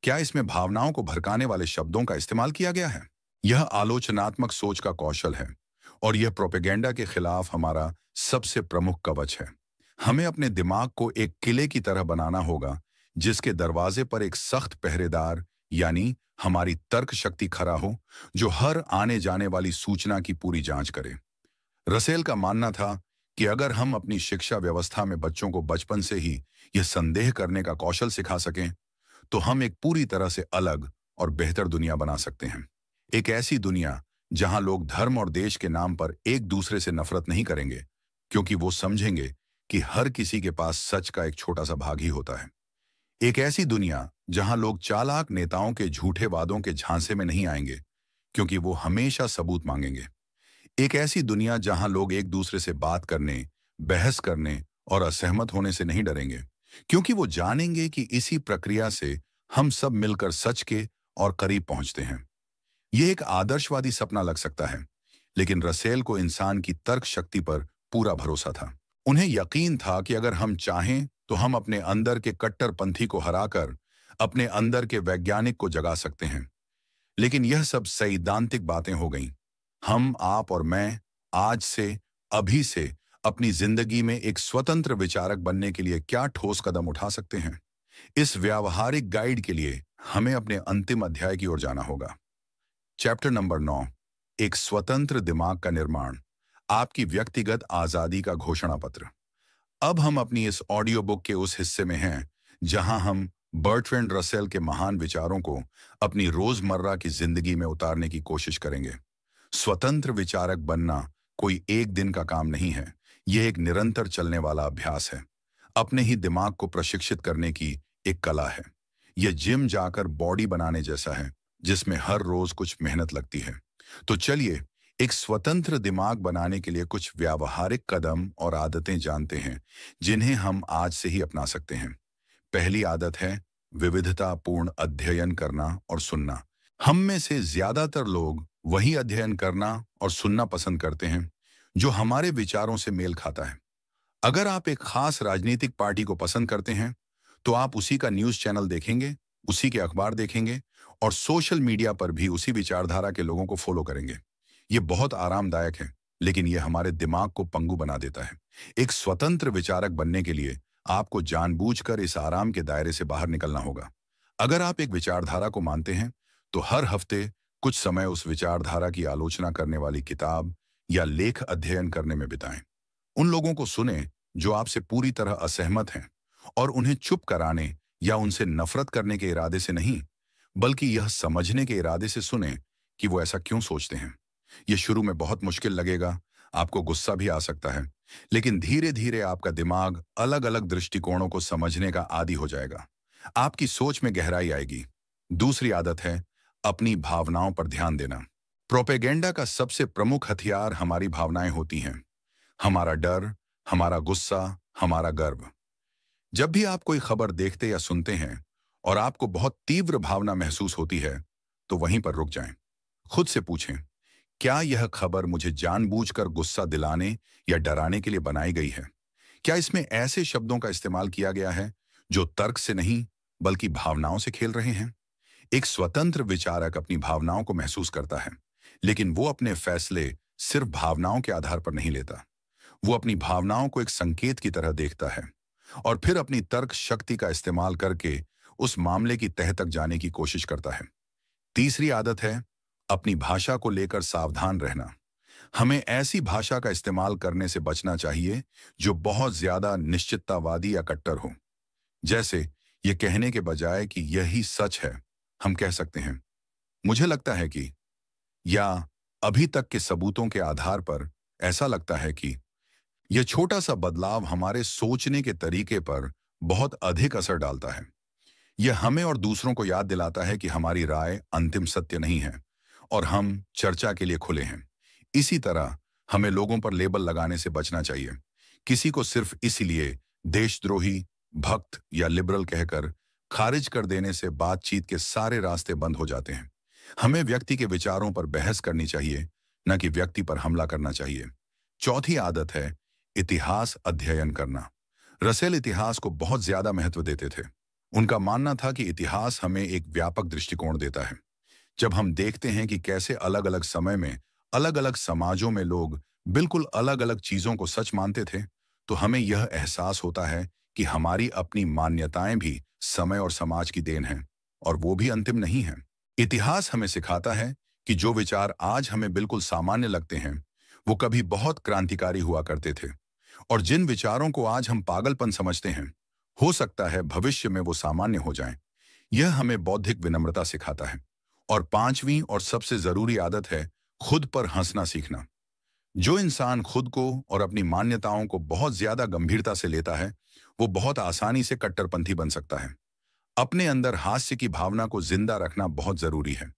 क्या इसमें भावनाओं को भड़काने वाले शब्दों का इस्तेमाल किया गया है? यह आलोचनात्मक सोच का कौशल है और यह प्रोपेगेंडा के खिलाफ हमारा सबसे प्रमुख कवच है। हमें अपने दिमाग को एक किले की तरह बनाना होगा जिसके दरवाजे पर एक सख्त पहरेदार यानी हमारी तर्क शक्ति खड़ा हो, जो हर आने जाने वाली सूचना की पूरी जांच करे। रसेल का मानना था कि अगर हम अपनी शिक्षा व्यवस्था में बच्चों को बचपन से ही यह संदेह करने का कौशल सिखा सकें, तो हम एक पूरी तरह से अलग और बेहतर दुनिया बना सकते हैं। एक ऐसी दुनिया जहां लोग धर्म और देश के नाम पर एक दूसरे से नफरत नहीं करेंगे, क्योंकि वो समझेंगे कि हर किसी के पास सच का एक छोटा सा भाग ही होता है। एक ऐसी दुनिया जहां लोग चालाक नेताओं के झूठे वादों के झांसे में नहीं आएंगे, क्योंकि वो हमेशा सबूत मांगेंगे। एक ऐसी दुनिया जहां लोग एक दूसरे से बात करने, बहस करने और असहमत होने से नहीं डरेंगे, क्योंकि वो जानेंगे कि इसी प्रक्रिया से हम सब मिलकर सच के और करीब पहुंचते हैं। यह एक आदर्शवादी सपना लग सकता है, लेकिन रसेल को इंसान की तर्क शक्ति पर पूरा भरोसा था। उन्हें यकीन था कि अगर हम चाहें तो हम अपने अंदर के कट्टरपंथी को हराकर अपने अंदर के वैज्ञानिक को जगा सकते हैं। लेकिन यह सब सैद्धांतिक बातें हो गईं। हम, आप और मैं आज से, अभी से अपनी जिंदगी में एक स्वतंत्र विचारक बनने के लिए क्या ठोस कदम उठा सकते हैं? इस व्यावहारिक गाइड के लिए हमें अपने अंतिम अध्याय की ओर जाना होगा। चैप्टर नंबर 9, एक स्वतंत्र दिमाग का निर्माण, आपकी व्यक्तिगत आजादी का घोषणा पत्र। अब हम अपनी इस ऑडियो बुक के उस हिस्से में हैं जहां हम बर्ट्रैंड रसेल के महान विचारों को अपनी रोजमर्रा की जिंदगी में उतारने की कोशिश करेंगे। स्वतंत्र विचारक बनना कोई एक दिन का काम नहीं है, यह एक निरंतर चलने वाला अभ्यास है। अपने ही दिमाग को प्रशिक्षित करने की एक कला है। यह जिम जाकर बॉडी बनाने जैसा है, जिसमें हर रोज कुछ मेहनत लगती है। तो चलिए एक स्वतंत्र दिमाग बनाने के लिए कुछ व्यावहारिक कदम और आदतें जानते हैं, जिन्हें हम आज से ही अपना सकते हैं। पहली आदत है विविधतापूर्ण अध्ययन करना और सुनना। हम में से ज्यादातर लोग वही अध्ययन करना और सुनना पसंद करते हैं जो हमारे विचारों से मेल खाता है। अगर आप एक खास राजनीतिक पार्टी को पसंद करते हैं, तो आप उसी का न्यूज़ चैनल देखेंगे, उसी के अखबार देखेंगे और सोशल मीडिया पर भी उसी विचारधारा के लोगों को फॉलो करेंगे। ये बहुत आरामदायक है, लेकिन ये हमारे दिमाग को पंगु बना देता है। एक स्वतंत्र विचारक बनने के लिए आपको जानबूझकर इस आराम के दायरे से बाहर निकलना होगा। अगर आप एक विचारधारा को मानते हैं, तो हर हफ्ते कुछ समय उस विचारधारा की आलोचना करने वाली किताब या लेख अध्ययन करने में बिताएं। उन लोगों को सुने जो आपसे पूरी तरह असहमत हैं, और उन्हें चुप कराने या उनसे नफरत करने के इरादे से नहीं, बल्कि यह समझने के इरादे से सुने कि वो ऐसा क्यों सोचते हैं। यह शुरू में बहुत मुश्किल लगेगा, आपको गुस्सा भी आ सकता है, लेकिन धीरे धीरे आपका दिमाग अलग अलग दृष्टिकोणों को समझने का आदी हो जाएगा। आपकी सोच में गहराई आएगी। दूसरी आदत है अपनी भावनाओं पर ध्यान देना। प्रोपेगेंडा का सबसे प्रमुख हथियार हमारी भावनाएं होती हैं। हमारा डर, हमारा गुस्सा, हमारा गर्व। जब भी आप कोई खबर देखते या सुनते हैं और आपको बहुत तीव्र भावना महसूस होती है, तो वहीं पर रुक जाएं। खुद से पूछें, क्या यह खबर मुझे जानबूझकर गुस्सा दिलाने या डराने के लिए बनाई गई है? क्या इसमें ऐसे शब्दों का इस्तेमाल किया गया है जो तर्क से नहीं, बल्कि भावनाओं से खेल रहे हैं? एक स्वतंत्र विचारक अपनी भावनाओं को महसूस करता है, लेकिन वो अपने फैसले सिर्फ भावनाओं के आधार पर नहीं लेता। वो अपनी भावनाओं को एक संकेत की तरह देखता है और फिर अपनी तर्क शक्ति का इस्तेमाल करके उस मामले की तह तक जाने की कोशिश करता है। तीसरी आदत है अपनी भाषा को लेकर सावधान रहना। हमें ऐसी भाषा का इस्तेमाल करने से बचना चाहिए जो बहुत ज्यादा निश्चिततावादी या कट्टर हो। जैसे ये कहने के बजाय कि यही सच है, हम कह सकते हैं मुझे लगता है कि, या अभी तक के सबूतों के आधार पर ऐसा लगता है कि। यह छोटा सा बदलाव हमारे सोचने के तरीके पर बहुत अधिक असर डालता है। यह हमें और दूसरों को याद दिलाता है कि हमारी राय अंतिम सत्य नहीं है और हम चर्चा के लिए खुले हैं। इसी तरह हमें लोगों पर लेबल लगाने से बचना चाहिए। किसी को सिर्फ इसलिए देशद्रोही, भक्त या लिबरल कहकर खारिज कर देने से बातचीत के सारे रास्ते बंद हो जाते हैं। हमें व्यक्ति के विचारों पर बहस करनी चाहिए, न कि व्यक्ति पर हमला करना चाहिए। चौथी आदत है इतिहास अध्ययन करना। रसेल इतिहास को बहुत ज्यादा महत्व देते थे। उनका मानना था कि इतिहास हमें एक व्यापक दृष्टिकोण देता है। जब हम देखते हैं कि कैसे अलग अलग समय में अलग अलग समाजों में लोग बिल्कुल अलग अलग चीजों को सच मानते थे, तो हमें यह एहसास होता है कि हमारी अपनी मान्यताएं भी समय और समाज की देन हैं, और वो भी अंतिम नहीं है। इतिहास हमें सिखाता है कि जो विचार आज हमें बिल्कुल सामान्य लगते हैं, वो कभी बहुत क्रांतिकारी हुआ करते थे, और जिन विचारों को आज हम पागलपन समझते हैं, हो सकता है भविष्य में वो सामान्य हो जाएं। यह हमें बौद्धिक विनम्रता सिखाता है। और पांचवीं और सबसे जरूरी आदत है खुद पर हंसना सीखना। जो इंसान खुद को और अपनी मान्यताओं को बहुत ज्यादा गंभीरता से लेता है, वो बहुत आसानी से कट्टरपंथी बन सकता है। अपने अंदर हास्य की भावना को जिंदा रखना बहुत जरूरी है।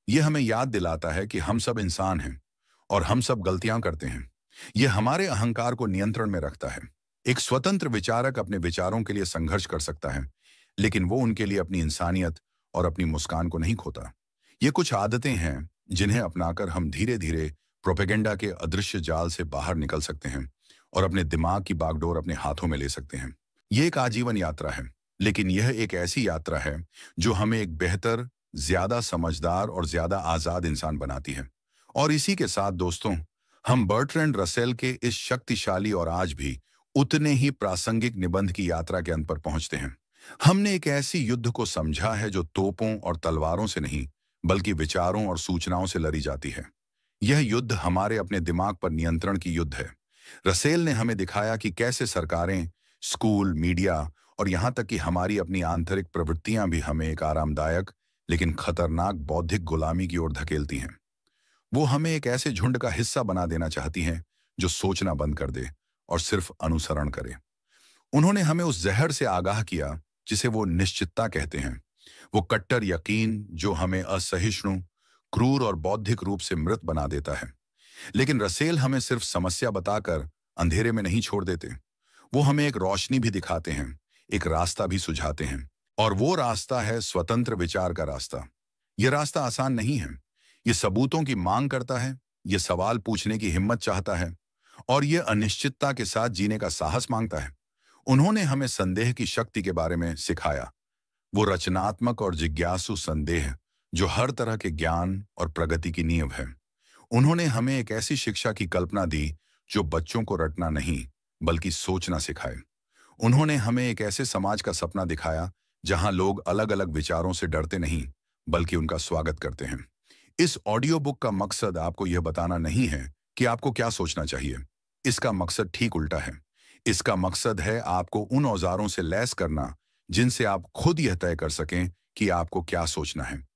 यह हमें याद दिलाता है कि हम सब इंसान हैं और हम सब गलतियां करते हैं। यह हमारे अहंकार को नियंत्रण में रखता है। एक स्वतंत्र विचारक अपने विचारों के लिए संघर्ष कर सकता है, लेकिन वो उनके लिए अपनी इंसानियत और अपनी मुस्कान को नहीं खोता। ये कुछ आदतें हैं जिन्हें अपनाकर हम धीरे धीरे प्रोपेगेंडा के अदृश्य जाल से बाहर निकल सकते हैं और अपने दिमाग की बागडोर अपने हाथों में ले सकते हैं। ये एक आजीवन यात्रा है, लेकिन यह एक ऐसी यात्रा है जो हमें एक बेहतर, ज्यादा समझदार और ज्यादा आजाद इंसान बनाती है। और इसी के साथ दोस्तों, हम बर्ट्रैंड रसेल के इस शक्तिशाली और आज भी उतने ही प्रासंगिक निबंध की यात्रा के अंत पर पहुंचते हैं। हमने एक ऐसी युद्ध को समझा है जो तोपों और तलवारों से नहीं, बल्कि विचारों और सूचनाओं से लड़ी जाती है। यह युद्ध हमारे अपने दिमाग पर नियंत्रण की युद्ध है। रसेल ने हमें दिखाया कि कैसे सरकारें, स्कूल, मीडिया और यहाँ तक कि हमारी अपनी आंतरिक प्रवृत्तियां भी हमें एक आरामदायक लेकिन खतरनाक बौद्धिक गुलामी की ओर धकेलती हैं। वो हमें एक ऐसे झुंड का हिस्सा बना देना चाहती हैं जो सोचना बंद कर दे और सिर्फ अनुसरण करे। उन्होंने हमें उस जहर से आगाह किया जिसे वो निश्चितता कहते हैं, वो कट्टर यकीन जो हमें असहिष्णु, क्रूर और बौद्धिक रूप से मृत बना देता है। लेकिन रसेल हमें सिर्फ समस्या बताकर अंधेरे में नहीं छोड़ देते। वो हमें एक रोशनी भी दिखाते हैं, एक रास्ता भी सुझाते हैं। और वो रास्ता है स्वतंत्र विचार का रास्ता। यह रास्ता आसान नहीं है। ये सबूतों की मांग करता है, ये सवाल पूछने की हिम्मत चाहता है और ये अनिश्चितता के साथ जीने का साहस मांगता है। उन्होंने हमें संदेह की शक्ति के बारे में सिखाया, वो रचनात्मक और जिज्ञासु संदेह जो हर तरह के ज्ञान और प्रगति की नींव है। उन्होंने हमें एक ऐसी शिक्षा की कल्पना दी जो बच्चों को रटना नहीं बल्कि सोचना सिखाए। उन्होंने हमें एक ऐसे समाज का सपना दिखाया जहां लोग अलग अलग विचारों से डरते नहीं बल्कि उनका स्वागत करते हैं। इस ऑडियो बुक का मकसद आपको यह बताना नहीं है कि आपको क्या सोचना चाहिए। इसका मकसद ठीक उल्टा है। इसका मकसद है आपको उन औजारों से लैस करना जिनसे आप खुद यह तय कर सकें कि आपको क्या सोचना है।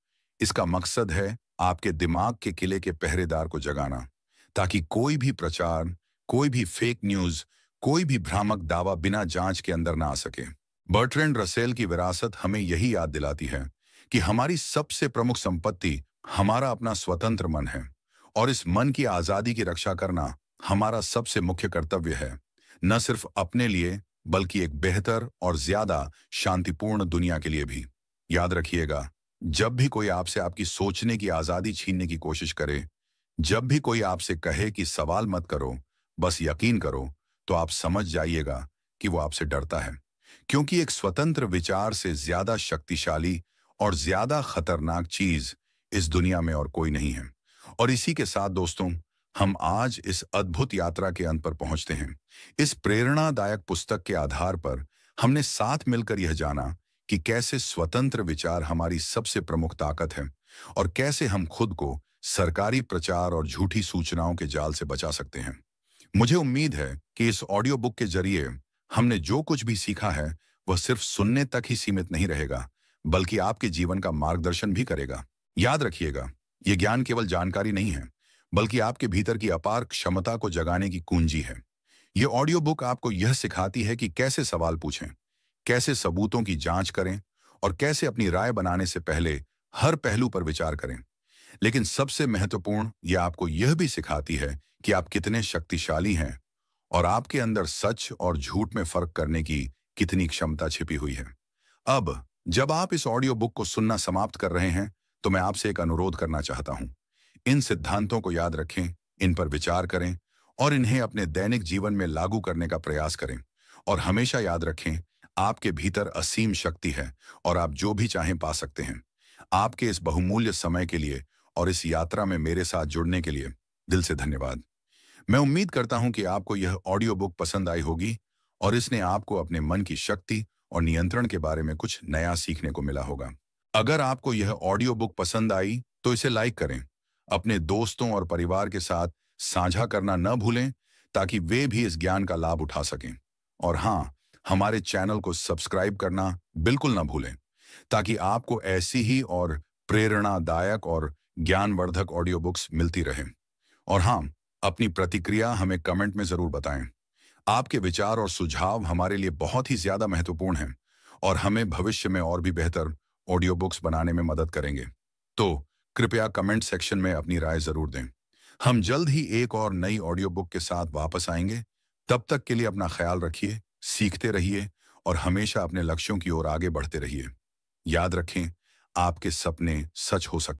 इसका मकसद है आपके दिमाग के किले के पहरेदार को जगाना, ताकि कोई भी प्रचार, कोई भी फेक न्यूज, कोई भी भ्रामक दावा बिना जांच के अंदर ना आ सके। बर्ट्रैंड रसेल की विरासत हमें यही याद दिलाती है कि हमारी सबसे प्रमुख संपत्ति हमारा अपना स्वतंत्र मन है और इस मन की आजादी की रक्षा करना हमारा सबसे मुख्य कर्तव्य है, न सिर्फ अपने लिए बल्कि एक बेहतर और ज्यादा शांतिपूर्ण दुनिया के लिए भी। याद रखिएगा, जब भी कोई आपसे आपकी सोचने की आजादी छीनने की कोशिश करे, जब भी कोई आपसे कहे कि सवाल मत करो, बस यकीन करो, तो आप समझ जाइएगा कि वो आपसे डरता है, क्योंकि एक स्वतंत्र विचार से ज्यादा शक्तिशाली और ज्यादा खतरनाक चीज इस दुनिया में और कोई नहीं है। और इसी के साथ दोस्तों, हम आज इस अद्भुत यात्रा के अंत पर पहुंचते हैं। इस प्रेरणादायक पुस्तक के आधार पर हमने साथ मिलकर यह जाना कि कैसे स्वतंत्र विचार हमारी सबसे प्रमुख ताकत है और कैसे हम खुद को सरकारी प्रचार और झूठी सूचनाओं के जाल से बचा सकते हैं। मुझे उम्मीद है कि इस ऑडियो बुक के जरिए हमने जो कुछ भी सीखा है वह सिर्फ सुनने तक ही सीमित नहीं रहेगा, बल्कि आपके जीवन का मार्गदर्शन भी करेगा। याद रखिएगा, यह ज्ञान केवल जानकारी नहीं है, बल्कि आपके भीतर की अपार क्षमता को जगाने की कुंजी है। यह ऑडियो बुक आपको यह सिखाती है कि कैसे सवाल पूछें, कैसे सबूतों की जांच करें और कैसे अपनी राय बनाने से पहले हर पहलू पर विचार करें। लेकिन सबसे महत्वपूर्ण, यह आपको यह भी सिखाती है कि आप कितने शक्तिशाली हैं और आपके अंदर सच और झूठ में फर्क करने की कितनी क्षमता छिपी हुई है। अब जब आप इस ऑडियो बुक को सुनना समाप्त कर रहे हैं, तो मैं आपसे एक अनुरोध करना चाहता हूं। इन सिद्धांतों को याद रखें, इन पर विचार करें और इन्हें अपने दैनिक जीवन में लागू करने का प्रयास करें। और हमेशा याद रखें, आपके भीतर असीम शक्ति है और आप जो भी चाहें पा सकते हैं। आपके इस बहुमूल्य समय के लिए और इस यात्रा में मेरे साथ जुड़ने के लिए दिल से धन्यवाद। मैं उम्मीद करता हूं कि आपको यह ऑडियो बुक पसंद आई होगी और इसने आपको अपने मन की शक्ति और नियंत्रण के बारे में कुछ नया सीखने को मिला होगा। अगर आपको यह ऑडियो बुक पसंद आई तो इसे लाइक करें, अपने दोस्तों और परिवार के साथ साझा करना न भूलें, ताकि वे भी इस ज्ञान का लाभ उठा सकें। और हाँ, हमारे चैनल को सब्सक्राइब करना बिल्कुल न भूलें, ताकि आपको ऐसी ही और प्रेरणादायक और ज्ञानवर्धक ऑडियो बुक्स मिलती रहें। और हाँ, अपनी प्रतिक्रिया हमें कमेंट में जरूर बताएं। आपके विचार और सुझाव हमारे लिए बहुत ही ज्यादा महत्वपूर्ण हैं और हमें भविष्य में और भी बेहतर ऑडियो बुक्स बनाने में मदद करेंगे। तो कृपया कमेंट सेक्शन में अपनी राय जरूर दें। हम जल्द ही एक और नई ऑडियो बुक के साथ वापस आएंगे। तब तक के लिए अपना ख्याल रखिए, सीखते रहिए और हमेशा अपने लक्ष्यों की ओर आगे बढ़ते रहिए। याद रखें, आपके सपने सच हो सकते हैं।